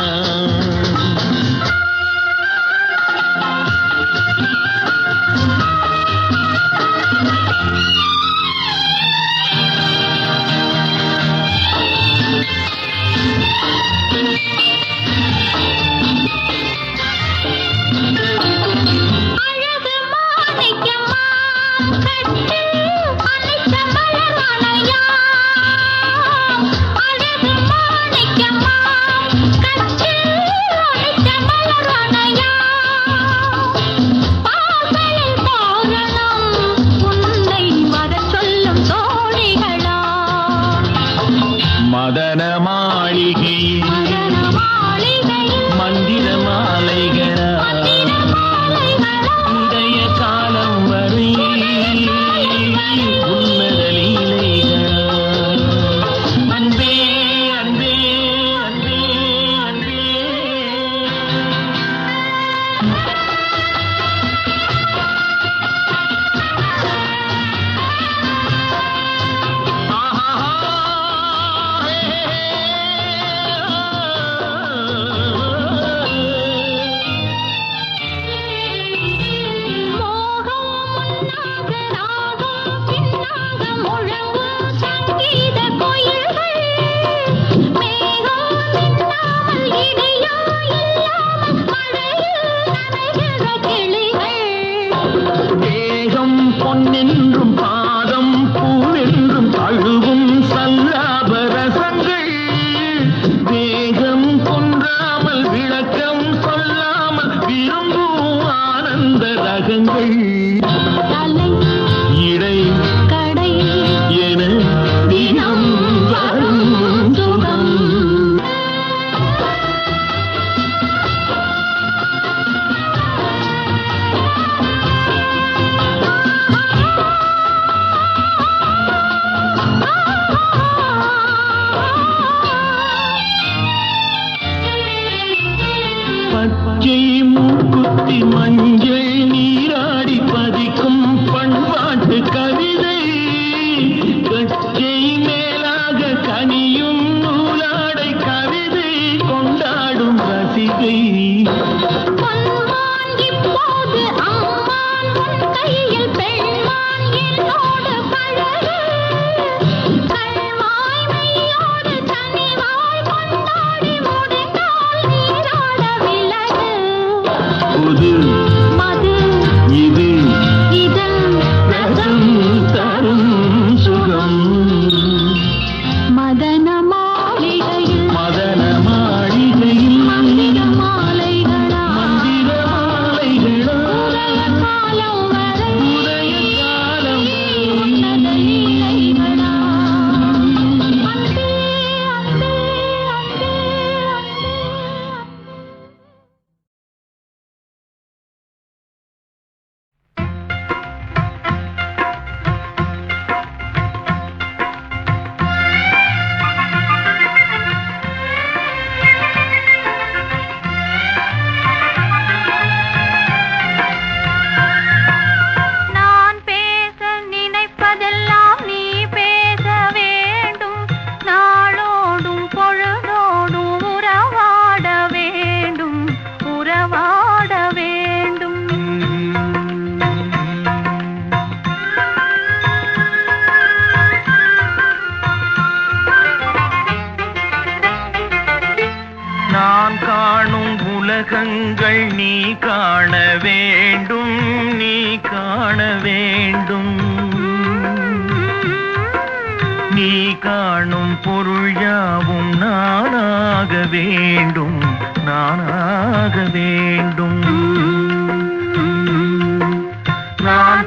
மதன மாளிகை மந்திர மாலைகளா உதய காலம் வரை உன்னத லீலைகளா. அன்பே அன்பே அன்பே அன்பே. பொன்னென்றும் பாதம் பூவென்றும் தழுவும் சல்லாப ரசங்கள் வேகம் கொன்றாமல் விளக்கம் சொல்லாமல் விரும்பும் ஆனந்த ரகங்கள் இடை கடை என தினம் வரும் சுகம். பச்சை மூக்குத்தி மஞ்சள் நீராடி பதிக்கும் பண்பாட்டு கவிதை கச்சை மேலாக கனியும் நூலாடை கவிதை கொண்டாடும் ரசிகை. மது இது இதன் ரசம் தரும் சுகம். மதன மாளிகையில் மதன மாளிகையில் மந்திர மாலைகளா மந்திர மாலைகளா காலம் வரை உதய காலம் உன்னத லீலைகளா. அன்பே அன்பே அன்பே அன்பே. நான் காணும் உலகங்கள் நீ காண வேண்டும், நீ காண வேண்டும். நீ காணும் பொருள் யாவும் நானாக வேண்டும், நானாக வேண்டும். நான்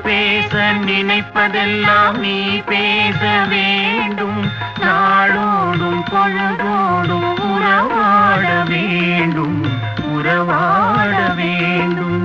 நினைப்பதெல்லாம் நீ பேச வேண்டும், நாளோடும் பொழுதோடும் உறவாட வேண்டும், உறவாட வேண்டும்.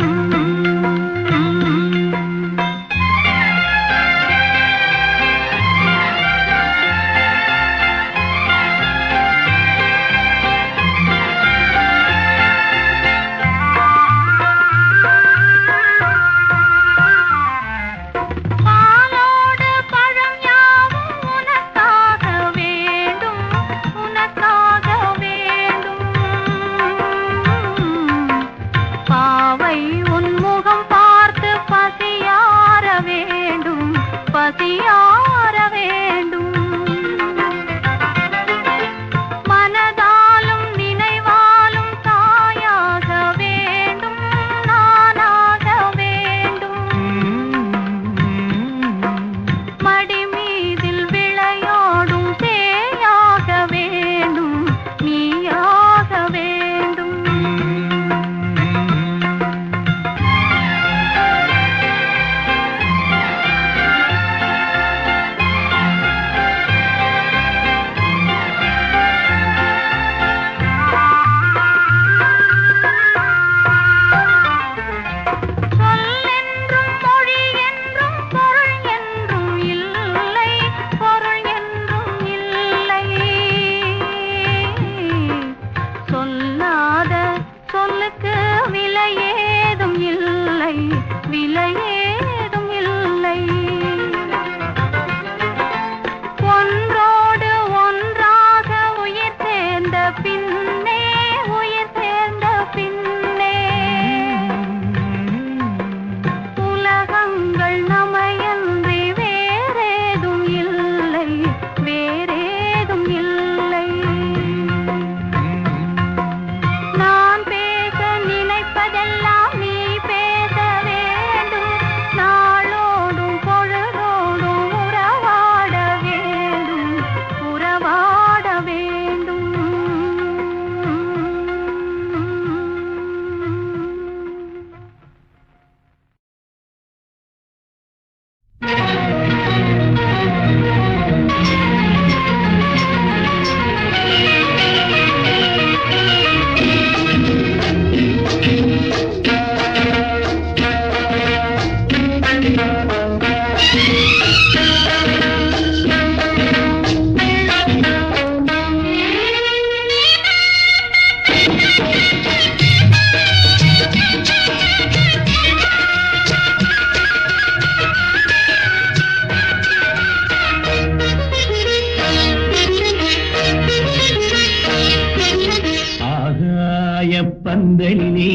பந்தலிலே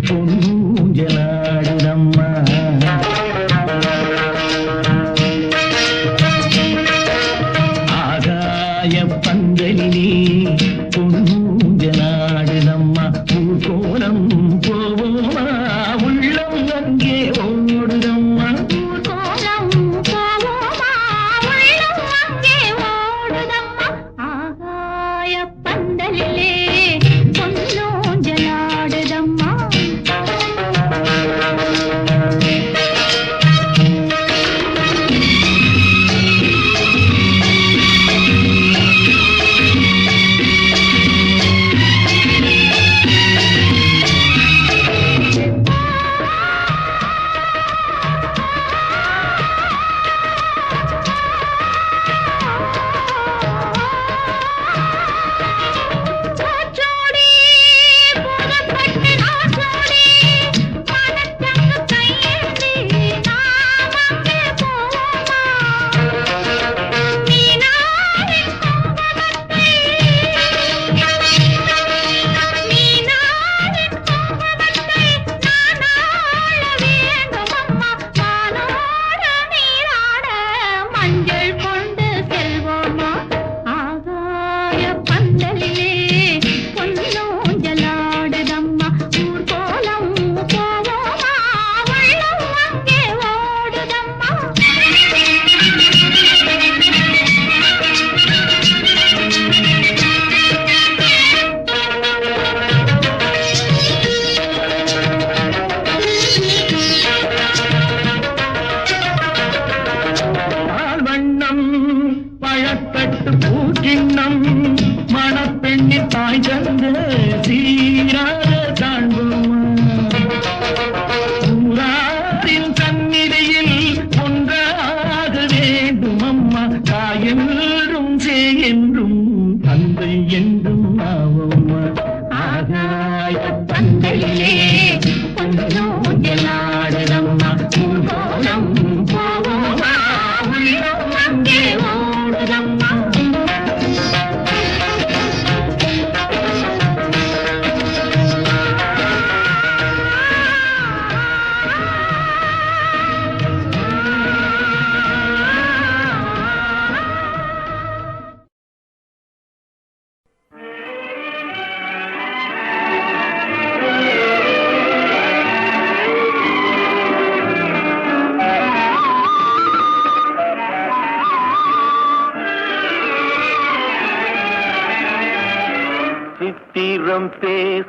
பொன்னூஞ்சலாடுதம்மா, ஆகாய பந்தலிலே பொன்னூஞ்சலாடுதம்மா, ஊர்கோலம் போவோமா உள்ளம் அங்கே ஓடுதம்மா, ஊர்கோலம் போவோமா உள்ளம் அங்கே ஓடுதம்மா, ஆகாய பந்தலிலே பொன்னூஞ்சலாடுதம்மா.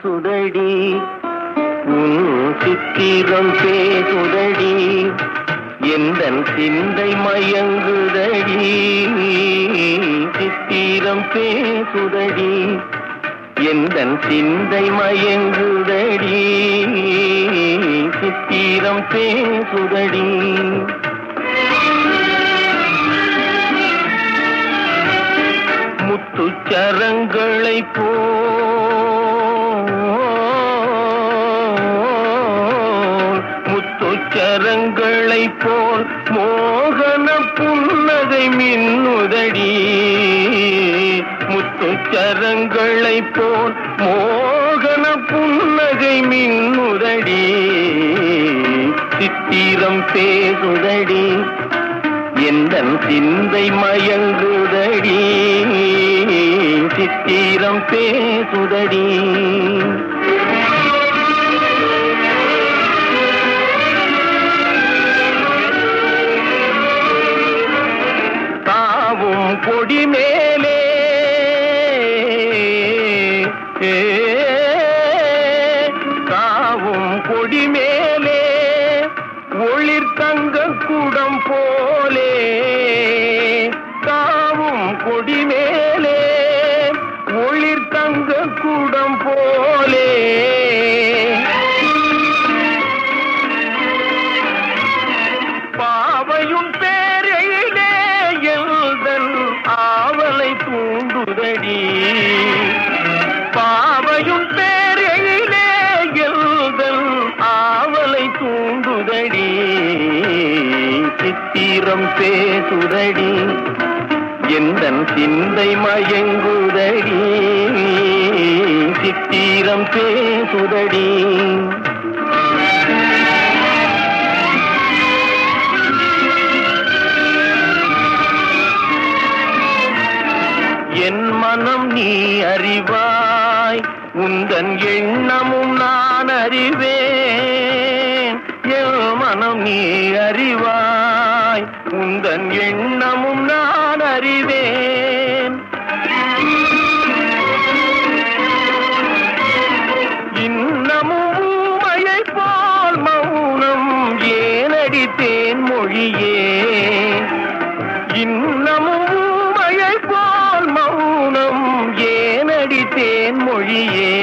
பேசுதடி உன் சித்திரம் பேசுதடி எந்தன் சிந்தை மயங்குதடி சித்திரம் பேசுதடி எந்தன் சிந்தை மயங்குதடி சித்திரம் பேசுதடி முத்துச்சரங்களை முத்துச்சரங்களை போல் மோகன புன்னகை மின்னுதடி முத்துச்சரங்களை போல் மோகன புன்னகை மின்னுதடி சித்திரம் பேசுதடி எந்தன் சிந்தை மயங்குதடி சித்திரம் பேசுதடி தாவும் கொடி மேலே தாவும் கொடி மேலே ஒளிர் தங்க குடம் போலே தாவும் கொடி மேலே ஒளிர் தங்க குடம் போலே பாவையும் பேரையிலே எழுதல் ஆவலை தூண்டுதடி பாவையும் பேரையிலே எழுதல் ஆவலை தூண்டுதடி சித்திரம் பேசுதடி எந்தன் சிந்தை மயங்குதடி சித்திரம் பேசுதடி என் மனம் நீ அறிவாய் உந்தன் எண்ணமும் நான் அறிவேன் என் மனம் நீ அறிவாய் உந்தன் எண்ணமும் நான் அறிவேன் இன்னமும் ஊமையை போல் மௌனம் ஏனடி தேன்மொழியே இன்னமும் ஊமையை போல் மௌனம் ஏனடி தேன்மொழியே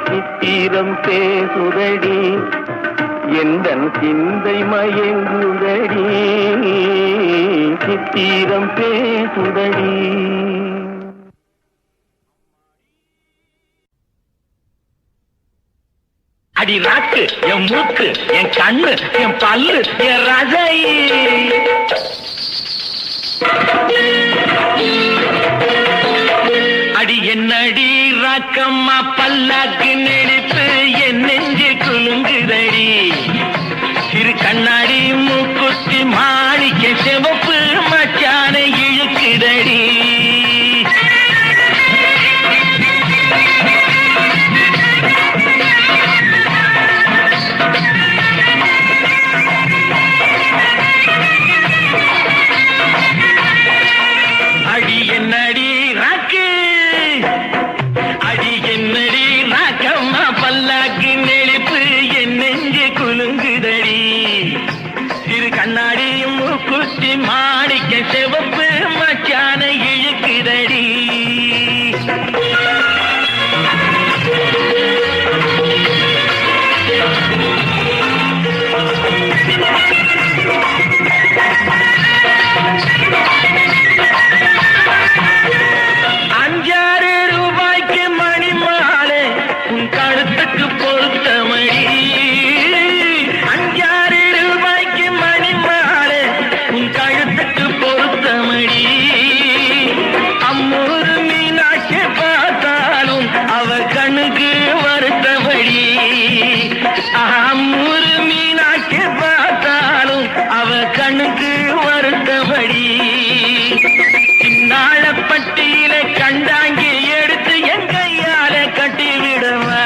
சித்திரம் பேசுதடி எந்தன் சிந்தை மயங்குதடி சித்திரம் பேசுதடி அடி ராக்கு என் மூக்கு என் கண்ணு என் பல்லு என் ரசை அடி என்னடி ராக்கம்மா பல்லாக்கு நெளிப்பு என் நெஞ்சு குலுங்குதடி சிறு கண்ணாடி மூக்குத்தி மாணிக்க சிவப்பு மச்சான இழுக்குதடி மாணிக்க சிவப்பு மச்சான இழுக்குதடி ₹5 மணி மாலை உன் கழுத்துக்கு பொருத்தமடி ₹5 மணி மாலை உன் கழுத்துக்கு பொருத்தமடி அம்மூரு மீனாட்சி பார்த்தாலும் அவ கண்ணுக்கு வருத்தபடி அம்மூரு மீனாட்சி பார்த்தாலும் அவ கண்ணுக்கு வருத்தபடி சின்னாளப்பட்டியில கண்டாங்கி எடுத்து என் கையால கட்டிவிடுவா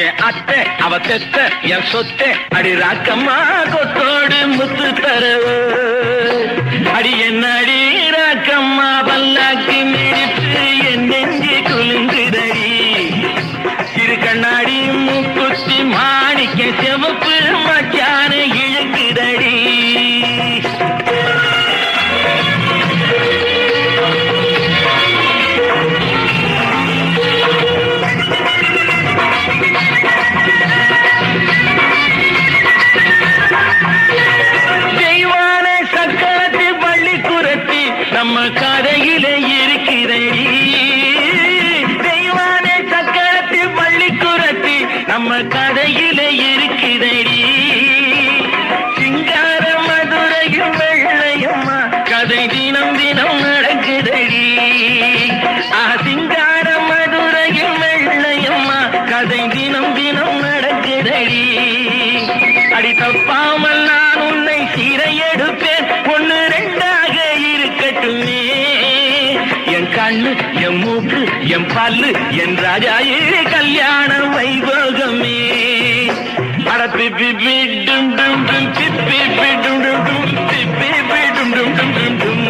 என் அத்தை அவ தெத்த என் சொத்தை அடி ராக்கம்மா கொத்தோடு முத்து தரவ அடி என்ன அடி ராக்கம்மா பல்லாக்கு மிடித்து என் நெஞ்சு குலுங்குதடி கதையில இருக்குதடி சிங்கார மதுரையும் வெள்ளையம்மா கதை தினம் தினம் நடக்குதடி சிங்கார மதுரையும் வெள்ளையம்மா கதை தினம் தினம் நடக்குதடி அடி தப்பாமல் நான் உன்னை சீரை எடுப்பேன் ஒன்னு ரெண்டாக இருக்கட்டுமே என் கண்ணு என் மூக்கு என் பல்லு என் ராஜா கல்யாண வைபோகமே அட பிப்பி டும் டும் டும் பிப்பி டும் டும் டும் பிப்பி டும் டும் டும் டும் டும்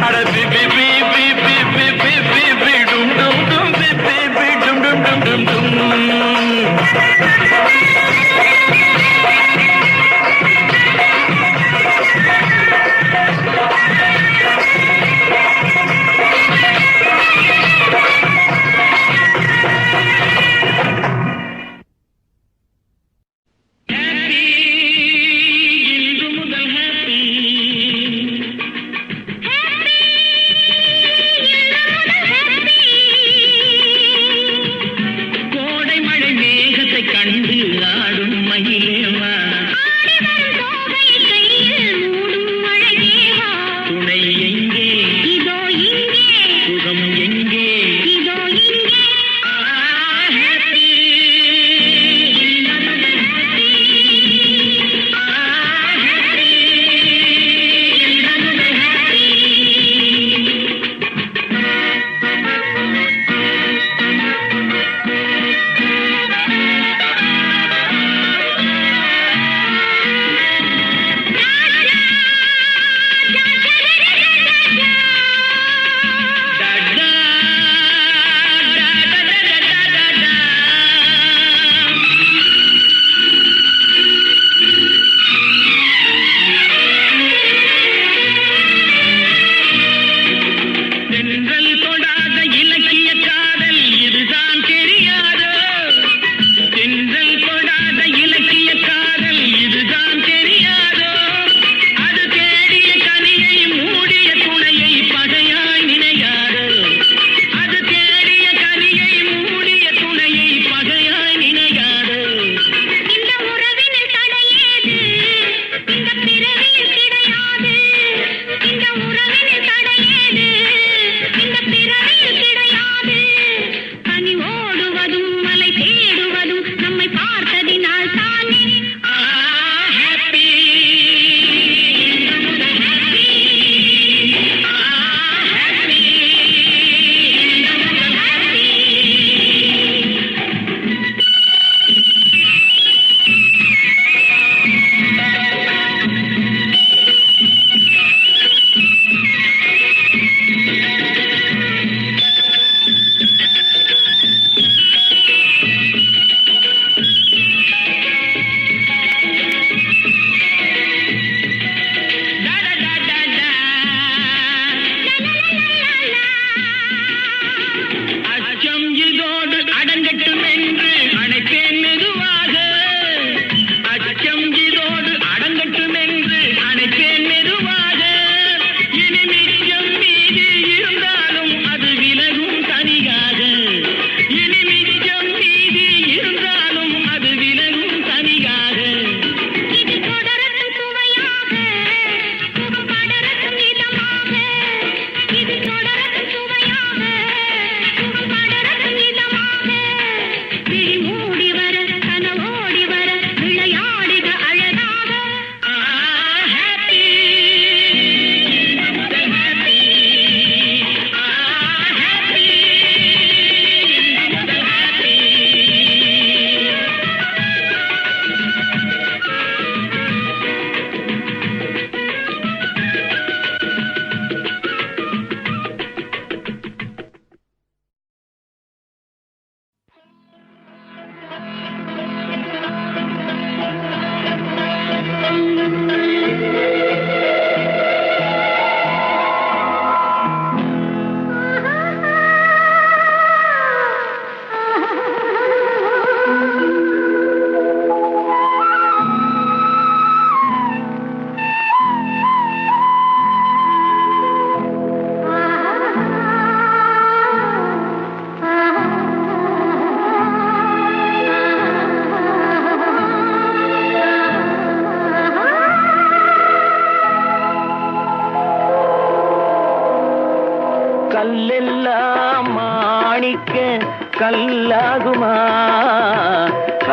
அட பிப்பி பிப்பி பிப்பி பிப்பி டும் டும் டும் பிப்பி டும் டும் டும் டும் டும்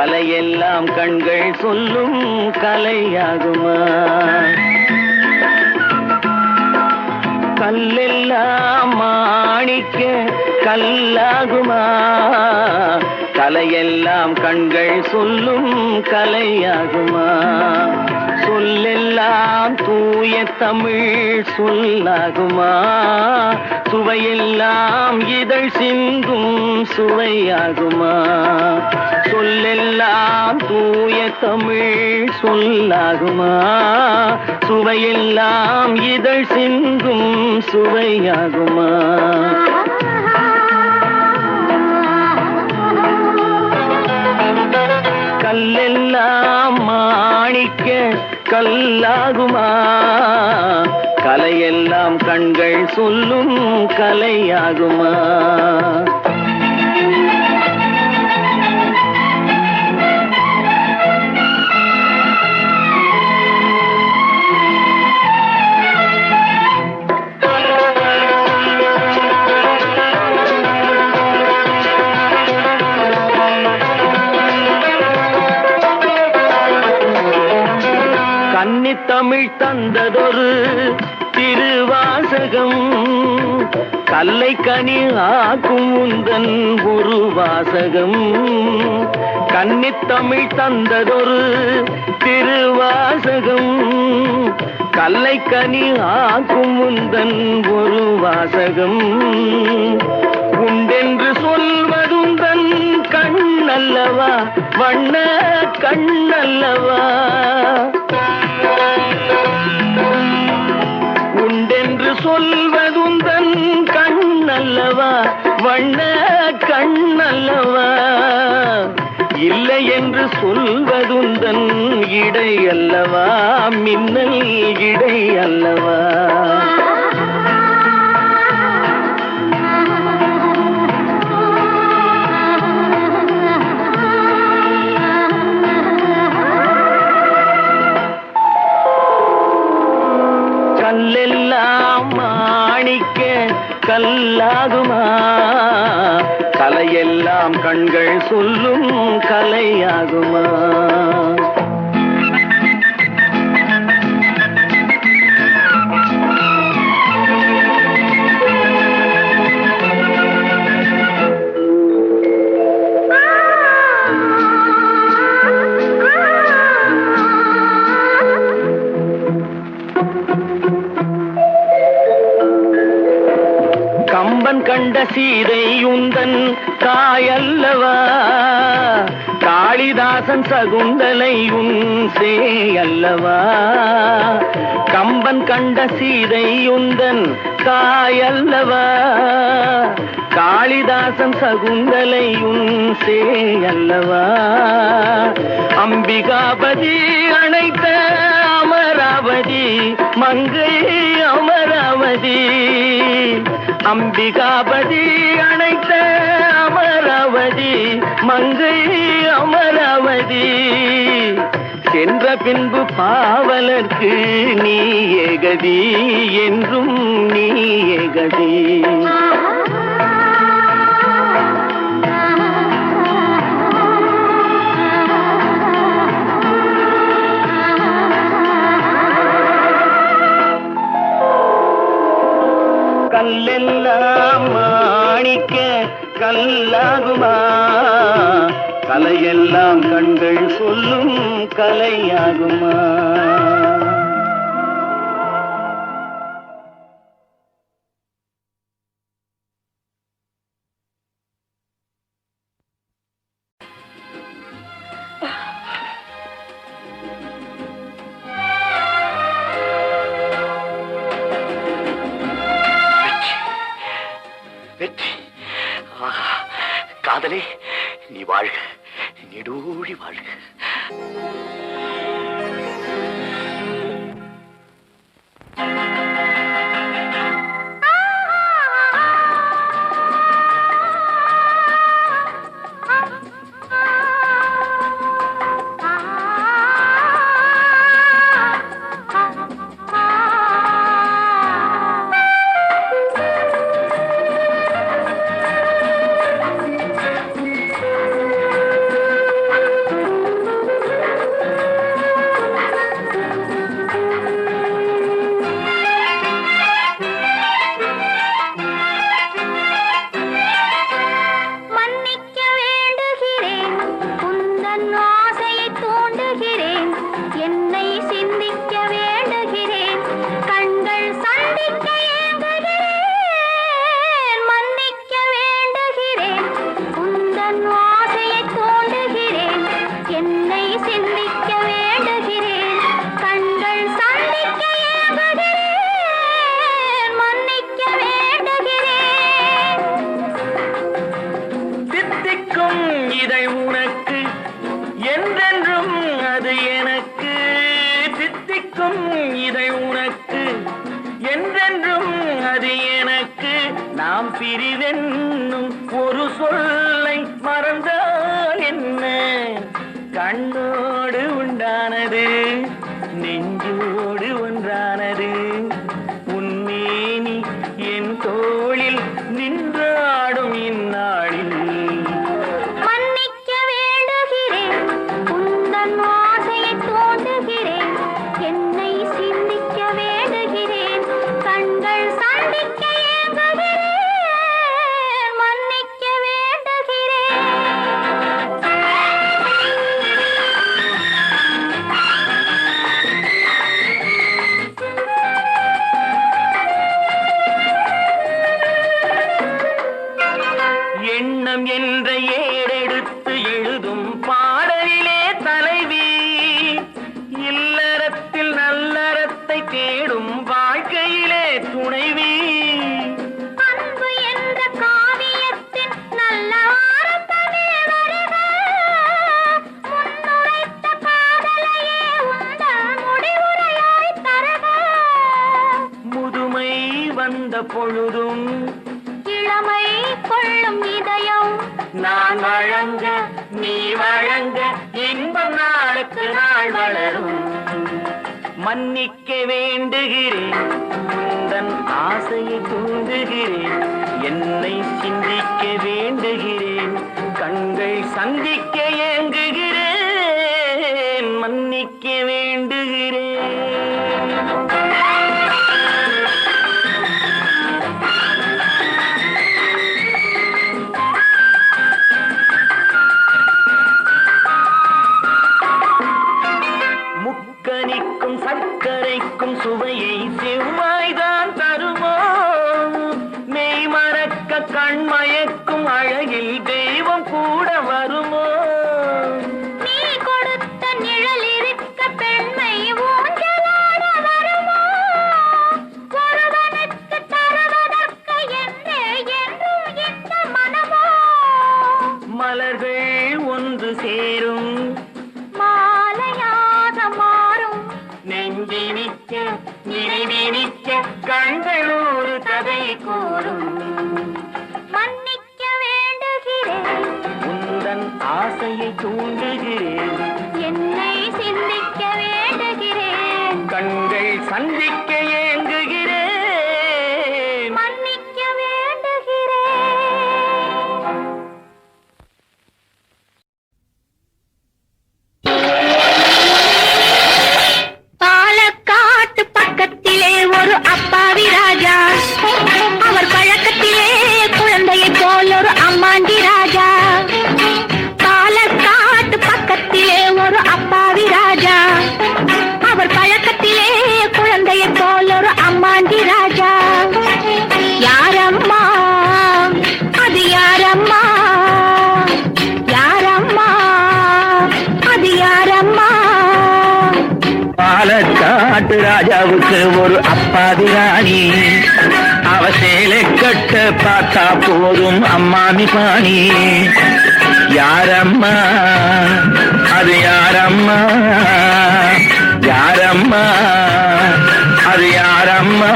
கலையெல்லாம் கண்கள் சொல்லும் கலையாகுமா? கல்லெல்லாம் மாணிக்க கல்லாகுமா? கலையெல்லாம் கண்கள் சொல்லும் கலையாகுமா? சொல்லெல்லாம் தூய தமிழ் சொல்லாகுமா? சுவையெல்லாம் இதழ் சிந்தும் சுவையாகுமா? சொல்லெல்லாம் தூய தமிழ் சொல்லாகுமா? சுவையெல்லாம் இதழ் சிந்தும் சுவையாகுமா? கல்லெல்லாம் மாணிக்க கல்லாகுமா? கலையெல்லாம் கண்கள் சொல்லும் கலையாகுமா? தமிழ் தந்ததொரு திருவாசகம் கல்லை கனி ஆக்கும் உந்தன் ஒரு வாசகம். கன்னித்தமிழ் தந்ததொரு திருவாசகம் கல்லை கனி ஆக்கும் உந்தன் ஒரு வாசகம். உண்டென்று சொல்வதுந்தன் கண்ணல்லவா வண்ண கண்ணல்லவா? உண்டென்று சொல்வதுந்தன் கண்ணல்லவா வண்ண கண்ணல்லவா? இல்லை என்று சொல்வதுந்தன் இடை அல்லவா மின்னல் இடை அல்லவா? கல்லெல்லாம் மாணிக்க கல்லாகுமா? கலையெல்லாம் கண்கள் சொல்லும் கலையாகுமா? கம்பன் கண்ட சீதை உந்தன் தாயல்லவா? காளிதாசன் சகுந்தலை உன் சேயல்லவா? கம்பன் கண்ட சீதை உந்தன் தாயல்லவா? காளிதாசன் சகுந்தலை உன் சேயல்லவா? அம்பிகாபதி அணைத்த அமராவதி மங்கை அமராவதி. அம்பிகாபதி அணைத்த அமராவதி மங்கை அமராவதி. சென்ற பின்பு பாவலர்க்கு நீ ஏகதி என்றும் நீ ஏகதி. கல்லெல்லாம் மாணிக்க கல்லாகுமா? கலையெல்லாம் கண்கள் சொல்லும் கலையாகுமா? காதலே நீ வாழ்க, நெடூழி வாழ்க. கண்ணோடு உண்டானது நெஞ்சோடு ஒன்றானது உன்மேனி என் தோளில் நின்றாடும் இந்நாளில் மன்னிக்க வேண்டுகிறேன் உந்தன் ஆசையை தோண்டுகிறேன் என்னை சிந்திக்க வேண்டுகிறேன் கண்கள் சந்திக்க ஏங்குகிறேன் மன்னிக்க வேண்டுகிறேன் எண்ணம் என்ற ஏடெடுத்து எழுதும் பாடலிலே தலைவி இல்லறத்தில் நல்லறத்தை தேடும் வாழ்க்கையிலே துணைவி அன்பு என்ற காவியத்தின் நல்ல ஆரம்பமே வருக முன்னுரைத்த காதலையே உந்தன் முடிவுரையாய் தருக முதுமை வந்த பொழுதும் இளமை கொள்ளும் இதயம் நான் வழங்க நீ வழங்க இன்பம் நாளுக்கு நாள் வளரும் மன்னிக்க வேண்டுகிறேன் உந்தன் ஆசையை தூண்டுகிறேன் என்னை சிந்திக்க வேண்டுகிறேன் கண்கள் சந்திக்க ஏங்குகிறேன் மன்னிக்க வேண்டுகிறேன் முக்கனிக்கும் சர்க்கரைக்கும் சுவையை செவ்வாய்தான் தருமோ மெய் மறக்க கண்மயக்கும் அழகில் தெய்வம் கூட வருமோ நீ கொடுத்த நிழல் இருக்க பெண்மை ஊஞ்சலாட வருமோ ஒருவனுக்கு தருவதற்கு என்றே என்றும் இந்த மனமோ மலர்கள் ஒன்று சேரும் மாலையாக மாறும் நெஞ்சினிக்க நினைவினிக்க கண்கள் ஒரு கதை கூறும் மன்னிக்க வேண்டுகிறேன் உந்தன் ஆசையை தூண்டுகிறேன் என்னை சிந்திக்க வேண்டுகிறேன் கண்கள் சந்திக்க ஏங்குகிறேன் மன்னிக்க வேண்டுகிறேன் பாலக்காட்டு பக்கத்திலே ஒரு அப்பாவி ராஜா அவர் பழக்கத்திலே குழந்தையை போல் ஒரு அம்மாண்டி ராஜா பாலக்காட்டு பக்கத்திலே ஒரு அப்பாவி ராஜா அவர் பழக்கத்திலே குழந்தையை போல் ஒரு அம்மாண்டி ராஜா யாரம்மா அது யாரம்மா யாரம்மா அது யாரம்மா பாலக்காட்டு ராஜாவுக்கு ஒரு அப்பாவி ராணி அவ சேலை கட்ட பார்த்தா போதும் அம்மாமி பாணி யாரம்மா அது யாரம்மா யாரம்மா அது யாரம்மா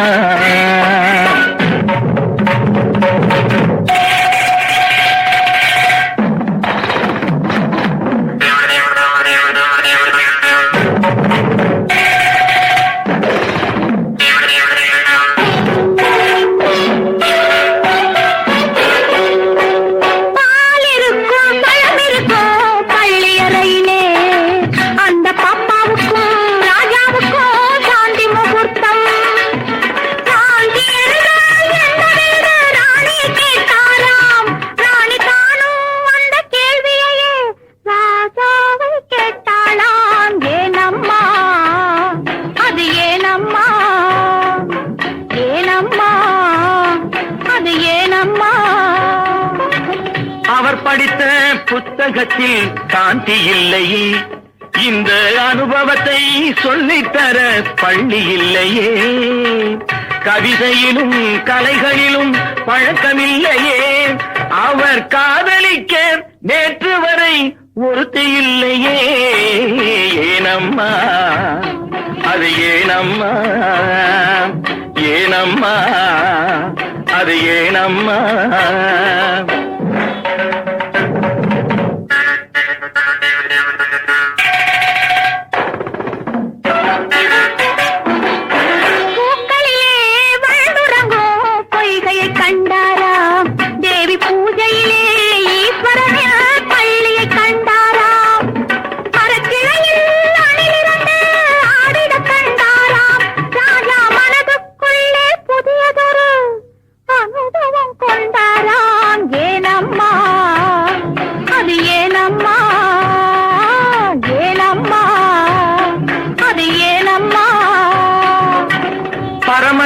பால் இருக்கும் பழம் இருக்கும் பள்ளி அறையிலே அந்த பாப்பாவுக்கும் ராஜாவுக்கும் சாந்தி முகூர்த்தம் சாந்தி என்றால் என்னவென்று ராணி கேட்டாராம் ராணி தானும் அந்த கேள்வியையே ராஜாவை கேட்டாளாம் ஏனம்மா அது ஏனம்மா ஏனம்மா அது ஏனம்மா அவர் படித்த புத்தகத்தில் காந்தி இல்லையே இந்த அனுபவத்தை சொல்லித்தர பள்ளி இல்லையே கவிதையிலும் கலைகளிலும் பழக்கமில்லையே அவர் காதலிக்க நேற்று வரை ஒருத்தி இல்லையே ஏனம்மா அது ஏனம்மா ஏனம்மா அது ஏனம்மா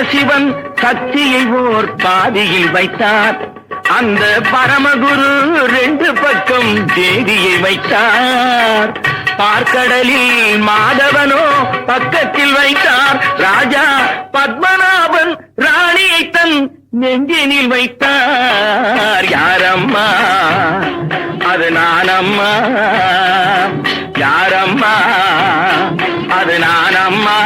பரமசிவன் சக்தியை ஓர் பாதியில் வைத்தார். அந்த பரமகுரு 2 பக்கம் தேதியை வைத்தார். பார்க்கடலில் மாதவனோ பக்கத்தில் வைத்தார். ராஜா பத்மநாபன் ராணியை தன் நெஞ்சினில் வைத்தார். யாரம்மா அது நானம்மா, யாரம்மா அது நானம்மா.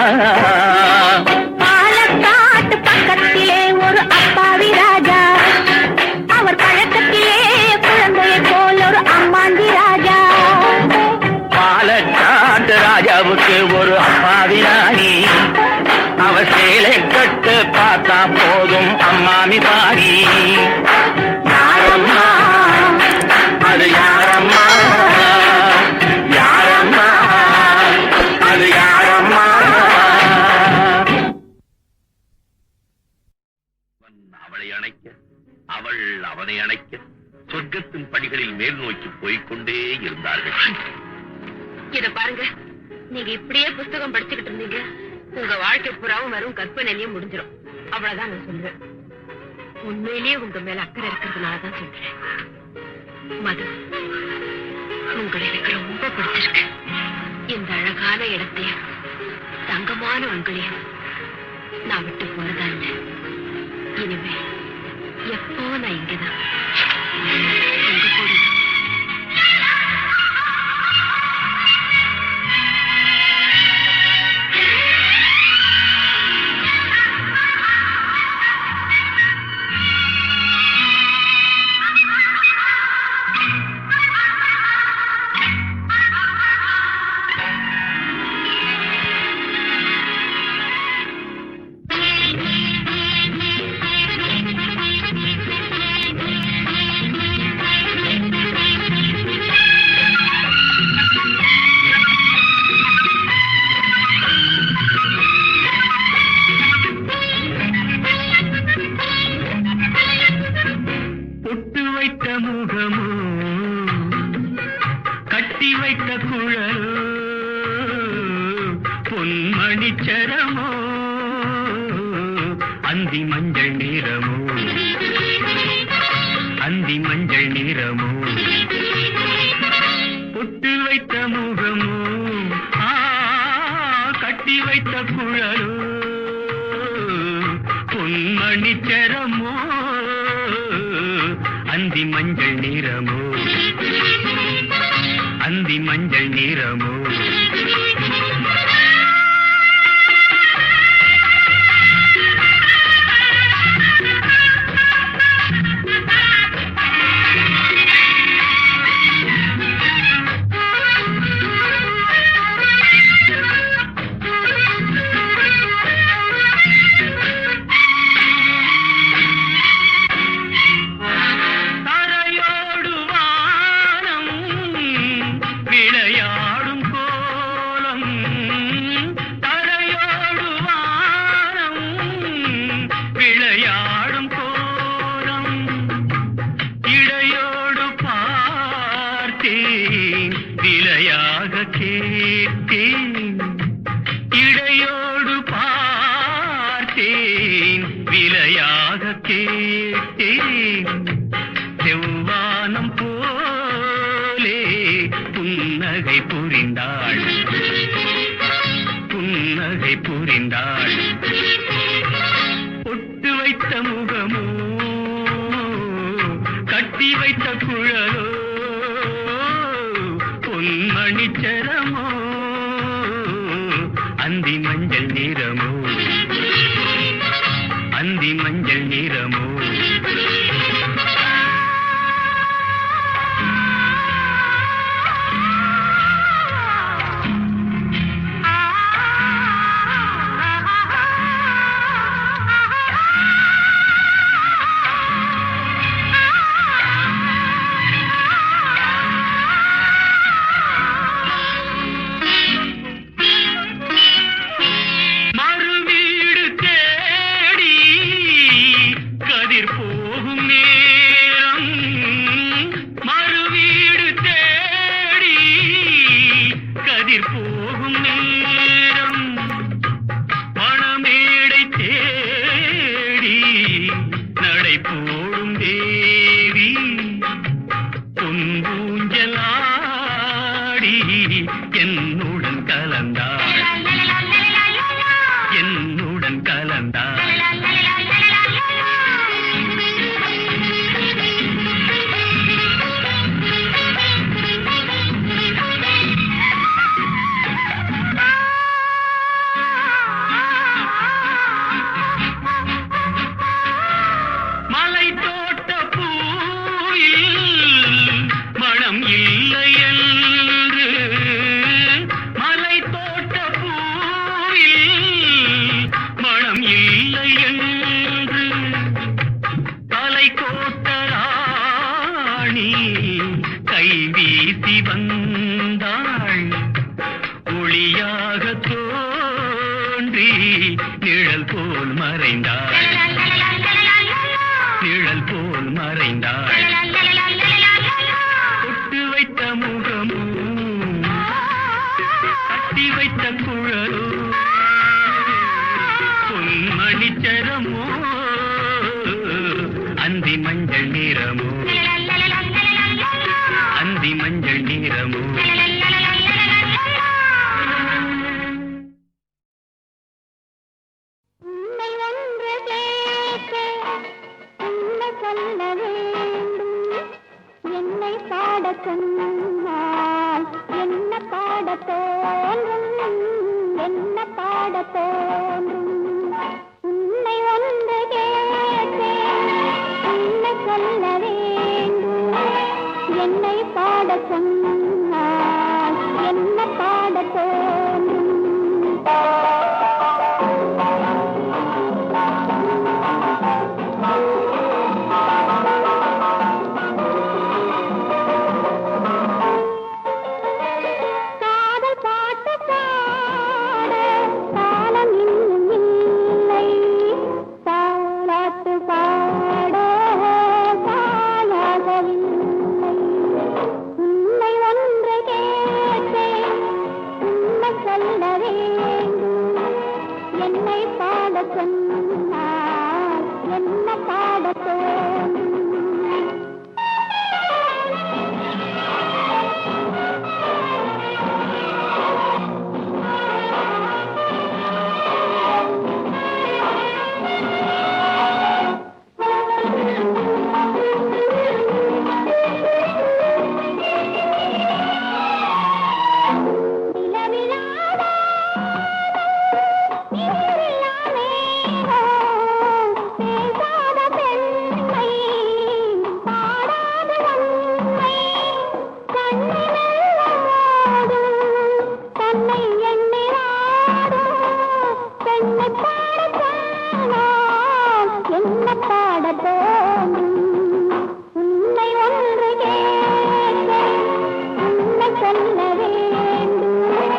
பாலக்காட்டு பக்கத்திலே ஒரு அப்பாவி ராஜா, அவர் பழக்கத்திலே குழந்தையை போல் ஒரு அம்மாண்டி ராஜா. பாலக்காட்டு ராஜாவுக்கு ஒரு அப்பாவி ராணி, அவ சேலை கட்டு பார்த்தா போதும் அம்மாமி பாடி. யாரம்மா அது யாரம்மா, யாரம்மா அது யாரம்மா. அவளை அணைக்க, அவள் அவனை அணைக்க சொர்க்கத்தின் படிகளில் மேல் நோக்கி போய்கொண்டே இருந்தார்கள். இத பாருங்க, நீங்க இப்படியே புஸ்தகம் படிச்சுக்கிட்டு இருந்தீங்க, உங்க வாழ்க்கை புறாவும் வெறும் கற்பனையிலேயே முடிஞ்சிடும். அவ்வளவுதான் நான் சொல்றேன். உண்மையிலேயே உங்க மேல அக்கறை இருக்கிறதுனாலதான் சொல்றேன். மது, உங்களை எனக்கு ரொம்ப பிடிச்சிருக்கு. இந்த அழகான இடத்தையும் தங்கமான உங்களையும் நான் விட்டு போறதா இல்ல. இனிமே எப்போ நான் இங்கதான் உங்க கூட. பொன்மணிச்சரமோ அந்தி மஞ்சள் நிறமோ, அந்தி மஞ்சள் நிறமோ, பொட்டு வைத்த முகமோ, கட்டி வைத்த குழலோ, பொன்மணிச்சரமோ அந்தி மஞ்சள் நிறமோ, அந்தி மஞ்சள் நிறமோ. விலையாக கேட்டேன், இடையோடு பார்த்தேன், விலையாக கேட்டேன். செவ்வானம் போலே புன்னகை புரிந்தாள், புன்னகை புரிந்தாள். பொட்டு வைத்த முகமோ, கட்டி வைத்த குழலோ, பொன்மணிச்சரமோ அந்தி மஞ்சள் நிறமோ, அந்தி மஞ்சள் நிறமோ. பாடி என்னுடன் கலந்தாள் என்னுடன் கலந்தாள் மலை தோட்ட பூவில் மனம் இல்லை என்று மலை தோட்ட பூவில் மனம் இல்லை என்று தலை கோட்ட ராணி கை வீசி வந்தாள் ஒளியாக தோன்றி நிழல் போல் மறைந்தாள் நிழல் போல் மறைந்தாள் தொட்டு வைத்த முகமும் கட்டி வைத்த குழலோ பொன்மணிச்சரமோ அந்தி மஞ்சள் நிறமோ அந்தி மஞ்சள் நிறமோ உன்னை ஒன்று கேட்க என்ன சொல்ல வேண்டும் என்னை பாடச் சொன்னால் என்ன பாடத் தோன்றும் என்ன பாடத் தோன்றும் உன்னை ஒன்று கேட்க என்ன சொல்ல வேண்டும் என்னை பாடச் சொன்னால் என்ன பாடத் தோன்றும் காதல் பாட்டு பாட காலம் இன்னும் இல்லை தாலாட்டு பாட காலாகவில்லை உன்னை ஒன்று கேட்டேன் உன்னை சொல்ல வேண்டும் என்னை பாடச் சொன்னால் என்ன பாடத் தோன்றும் உன்னை ஒன்று கேட்டேன் உன்னை சொல்ல வேண்டும்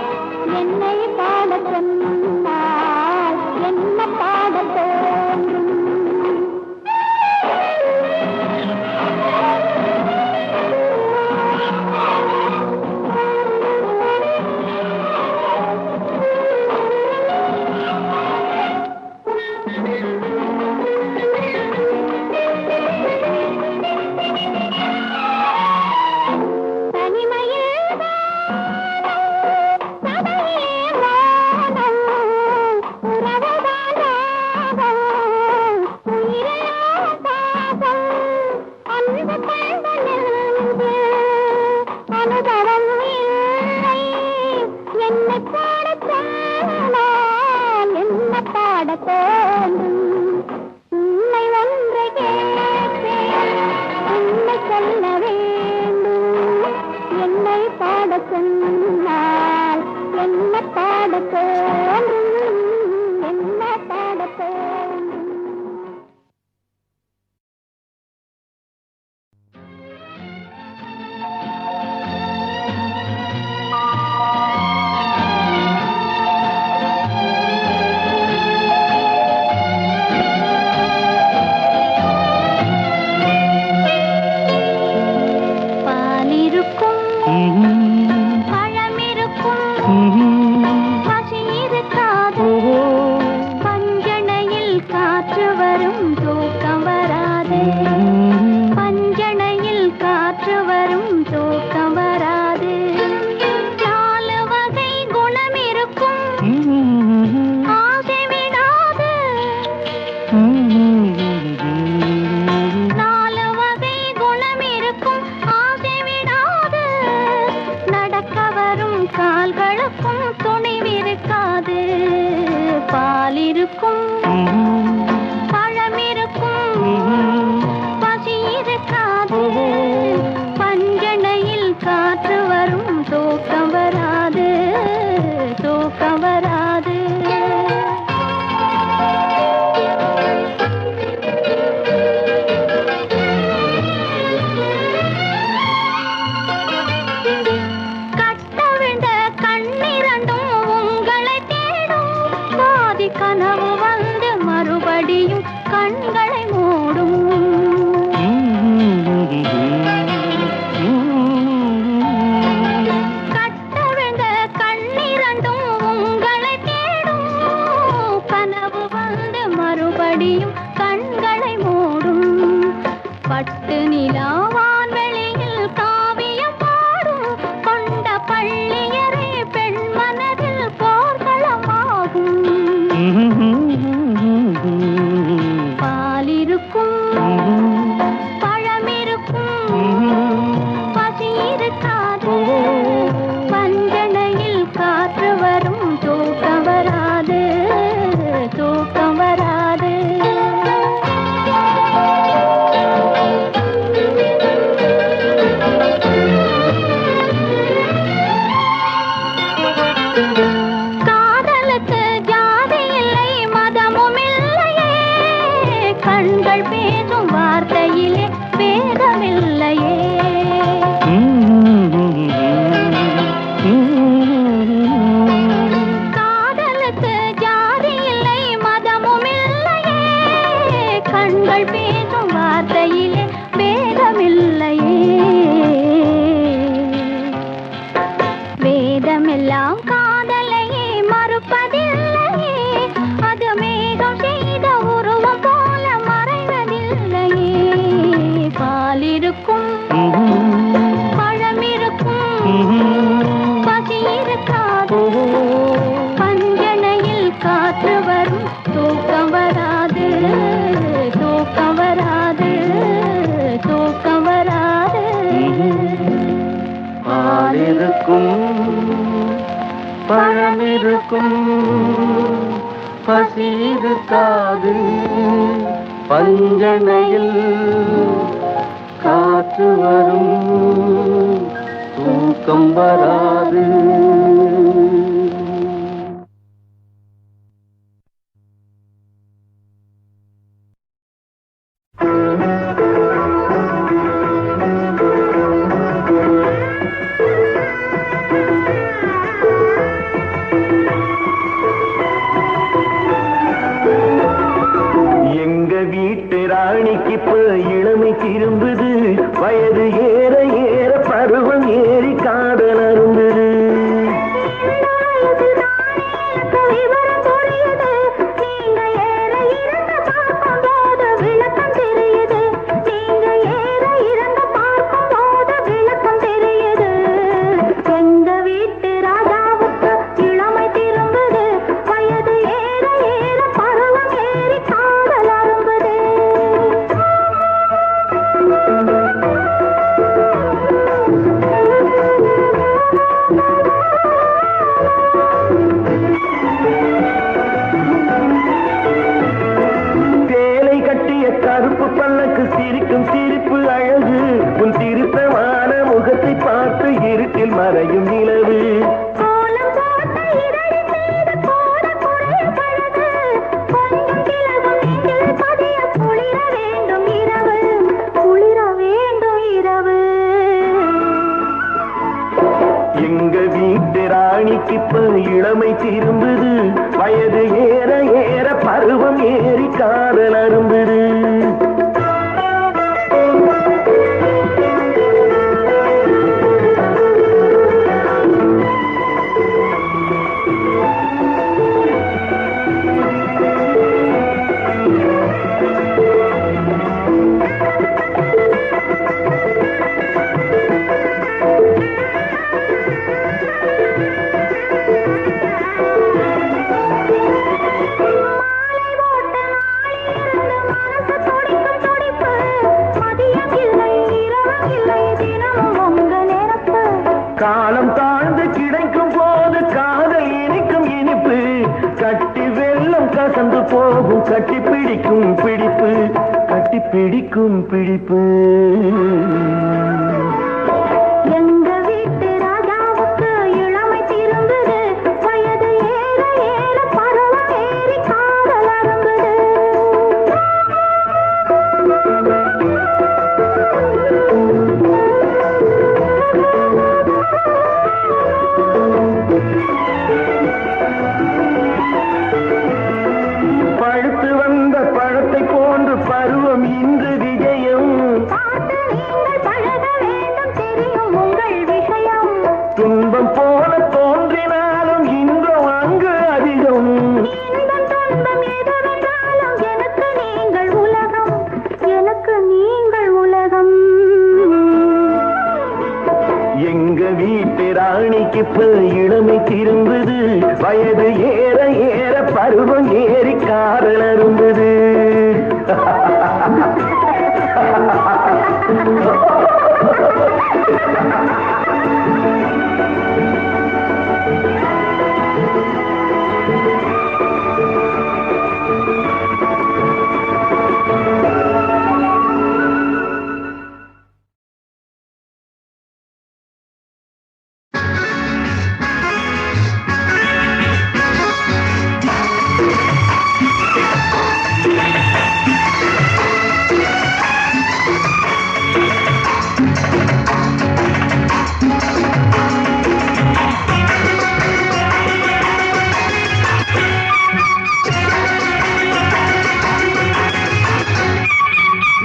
என்னை பாடச் சொன்னால் என்ன பாடத் தோன்றும் தனிமையில் சபையிலே வானம் உறவுதான் ராகம் உயிரே பாசம் அன்பு கொண்ட நெஞ்சு அனுபவம் இல்லை என்னை பாடச் சொன்னால் என்ன பாடத் தோன்றும் உன்னை ஒன்று கேட்பேன் உன்னை சொல்ல வேண்டும் என்னை பாடச் சொன்னால் என்ன பாடத் தோன்றும் என்ன பாடத் தோன்றும் காற்று வரும் தூக்கம் வராது கால்களுக்கும் துணிவிருக்காது. பால் இருக்கும், பழம் இருக்கும், பசி இருக்காது. பஞ்சணையில் காற்று வரும், தூக்கம் வராது, தூக்கம் வராது. கனவு வந்து மறுபடியும் கண்களை மூடும். கட்டவிழ்ந்த கண்ணிரண்டும் உங்களை தேடும். கனவு வந்து மறுபடியும் கண்களை மூடும். பட்டு நிலா வான்வெளியில் காவியம் பாடும். கொண்ட பள்ளியறை பெண் மனதில் போர்களமாகும். பால் இருக்கும், பழம் இருக்கும், பசி இருக்காது. பஞ்சணையில் காற்று வரும், தூக்கம் வராது, தூக்கம் வராது. காதலுக்கு ஜாதி இல்லை, மதமும் இல்லையே. கண்கள் பேசும் வார்த்தையிலே பேதமில்லையே. காதலுக்கு ஜாதி இல்லை, மதமும் இல்லையே. கண்கள் பேசும் வார்த்தையிலே பேதமில்லையே. வேதமெல்லாம் காதலையே மறுப்பதில்லையே. அது மேகம் செய்த உருவம் போல மறைவதில்லையே. பால் இருக்கும், பழம் இருக்கும், பசி இருக்காது. பஞ்சணையில் காற்று வரும், தூக்கம் வராது, தூக்கம் வராது, தூக்கம் வராது. பால் இருக்கும், பழம் இருக்கும், பசி இருக்காது. பஞ்சணையில் காற்று வரும், தூக்கம் வராது. எங்க வீட்டு ராணிக்கு இப்ப இளமை திரும்புது. வயது ஏற ஏற பருவம் ஏறி காதல் அரும்புது. கருப்பு பல்லக்கு சிரிக்கும் சிரிப்பு அழகு. உன் திருத்தமான முகத்தை பார்த்து இருட்டில் மறையும் நிலவு. எங்க வீட்டு ராணிக்கு இப்ப இளமை திரும்புது. வயது ஏற ஏற பருவம் ஏறி காதல் அரும்புது. கட்டி பிடிக்கும் பிடிப்பு கட்டி பிடிக்கும் பிடிப்பு எங்க வீட்டு ராஜாவுக்கு இளமை திரும்புது வயது ஏற ஏற பருவம் ஏறி காதல் அரும்புது பழுத்து வந்த பழத்தை போன்று பருவம் இன்று விஜயம் பார்த்து நீங்கள் பழக வேண்டும் தெரியும் உங்கள் விஷயம் துன்பம் போல தோன்றினாலும் இன்பம் அங்கு அதிகம் இன்பம் துன்பம் எதுவென்றாலும் எனக்கு நீங்கள் உலகம் எனக்கு நீங்கள் உலகம் எங்க வீட்டு ராணிக்கு இப்ப இளமை திரும்புது வயது ஏற ஏற பருவம் ஏறி காதல் அரும்புது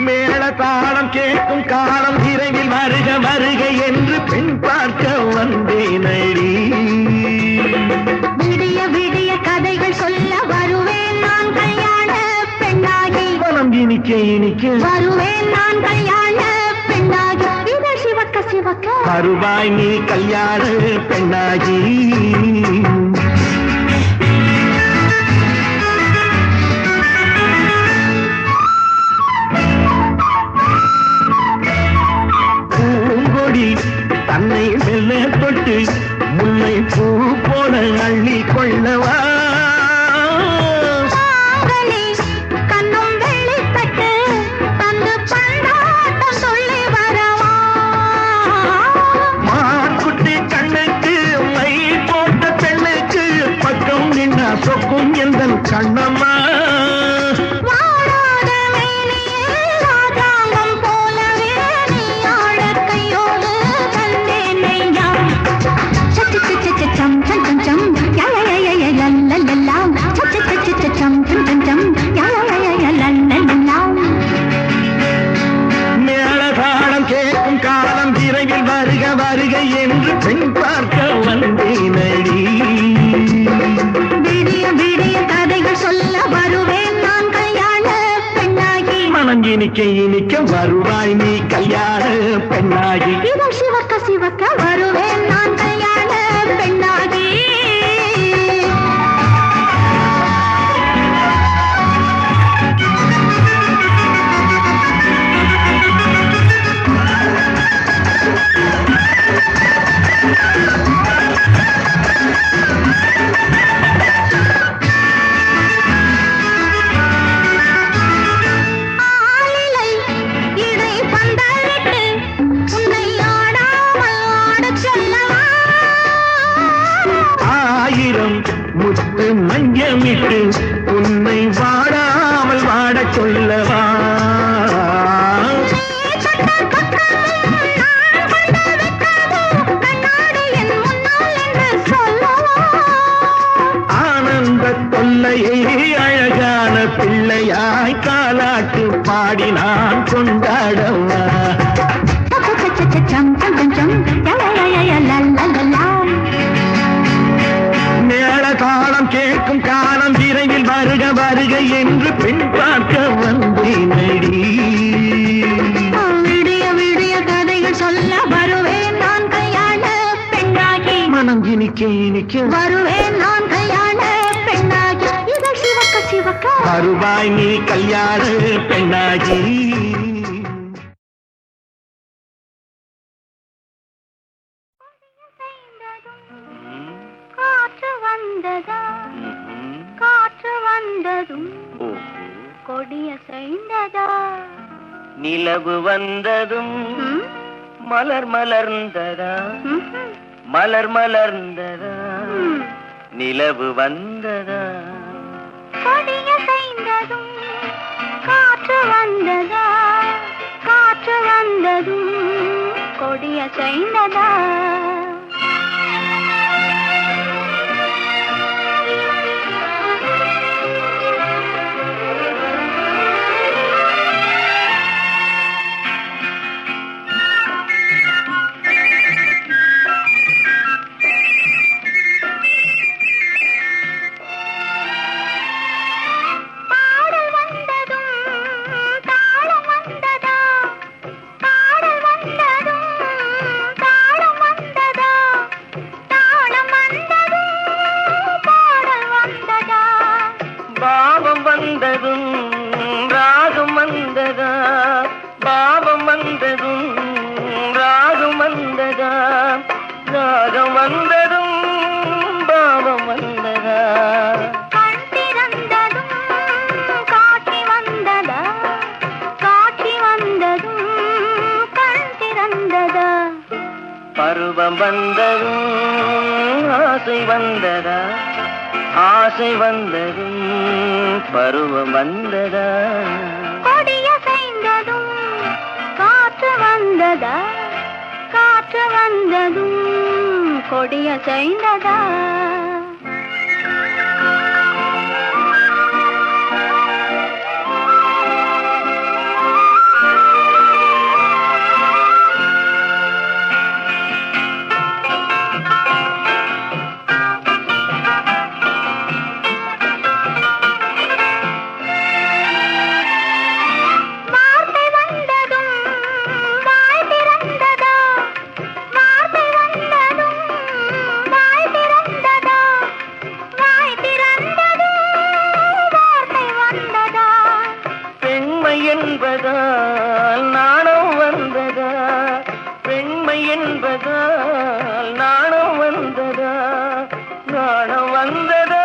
மேளதாளம் கேட்கும் காலம் விரைவில் வருக வருக என்று பெண் பார்க்க வந்தேனடி விடிய விடிய கதைகள் சொல்ல வருவேன் நான் கல்யாண பெண்ணாகி மனம் இனிக்க இனிக்க வருவேன் நான் கல்யாண பெண்ணாகி இதழ் சிவக்க சிவக்க வருவாய் நீ கல்யாண பெண்ணாகி பூங்கொடி தன்னை மெல்ல தொட்டு முல்லை பூ போல அள்ளி கொள்ளவா மாங்கனி கண்ணும் வெளிப்பட்டு தந்து பந்தாட்டம் சொல்லி வரவா மான்குட்டி கண்ணுக்கு மை போட்ட பெண்ணுக்கு பக்கம் நின்னா சொக்கும் எந்தன் கண்ணம்மா வாடாத மேனியில் ராஜாங்கம் போலவே நீ ஆடக் கையோடு தந்தேன் நெய்யா. சம் சம் சம் சம் யா யா யா யா யா லா லா லா. சம் சம் சம் சம் யா யா யா யா லா லா லா. மேளதாளம் கேட்கும் காலம் விரைவில் வருக வருக என்று பெண் பார்க்க வந்தேனடி விடிய விடிய கதைகள் சொல்ல வருவேன் நான் கல்யாண பெண்ணாகி மனம் இனிக்க இனிக்க வருவாய் நீ கல்யாண பெண்ணாகி இதழ் சிவக்க சிவக்க வருவேன் நான் கல்யாண பெண்ணாகி ஆளிலை இடை பந்தலிட்டு உன்னை ஆடாமல் ஆடச் சொல்லவா ஆயிரம் முத்து மஞ்சமிட்டு உன்னை வாடாமல் வாடச் சொல்லவா நீ தொட்ட பக்கமும் நான் கொண்ட வெட்கமும் கண்ணாடி என் முன்னால் என்று சொல்லவா ஆனந்த தொல்லையை அழகான பிள்ளையாய் காலாட்டு பாடி நான் கொண்டாடவா சம் சம் சம் சம் யா யா யா யா லா லா லா லா. மேளதாளம் கேட்கும் காலம் விரைவில் வருக வருக என்று பெண் பார்க்க வந்தேனடி விடிய விடிய கதைகள் சொல்ல வருவேன் நான் கல்யாண பெண்ணாகி மனம் இனிக்க இனிக்க வருவேன் நான் கல்யாண பெண்ணாகி இதழ் சிவக்க சிவக்க வருவாய் நீ கல்யாண பெண்ணாகி காற்று வந்ததா காற்று வந்ததும் கொடியசைந்ததா நிலவு வந்ததும் மலர் மலர்ந்ததா மலர் மலர்ந்ததா நிலவு வந்ததா கொடியசைந்ததும் காற்று வந்ததா காற்று வந்ததும் கொடியசைந்ததா பாவம் வந்ததும் ராகம் வந்ததா பாவம் வந்ததும் ராகம் வந்ததா ராகம் வந்ததும் பாவம் வந்ததா கண் திறந்ததும் காட்சி வந்ததா காட்சி வந்ததும் கண் திறந்ததா பருவம் வந்ததும் ஆசை வந்ததா ஆசை வந்ததும் பருவம் வந்ததா கொடியசைந்ததும் காற்று வந்ததா காற்று வந்ததும் கொடியசைந்ததா என்பதால் நாணம் வந்ததா பெண்மை என்பதால் நாணம் வந்ததா நாணம் வந்ததா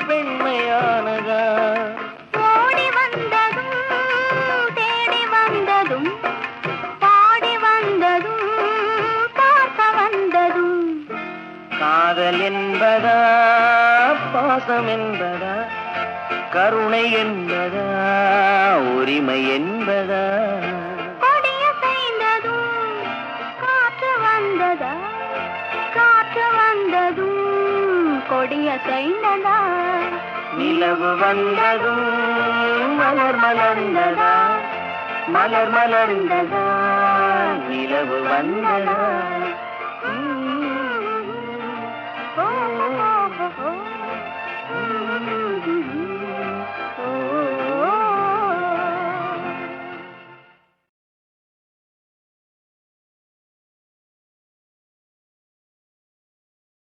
பெண்மையானதா ஓடி வந்ததும் தேடி வந்ததும் பாடி வந்ததும் பார்க்க வந்ததும் காதல் என்பதா பாசம் என்பதா கருணை என்பதா உரிமை என்பதா கொடியசைந்ததும் காற்று வந்ததா காற்று வந்ததும் கொடியசைந்ததா நிலவு வந்ததும் மலர் மலர்ந்ததா மலர் மலர்ந்ததா நிலவு வந்ததா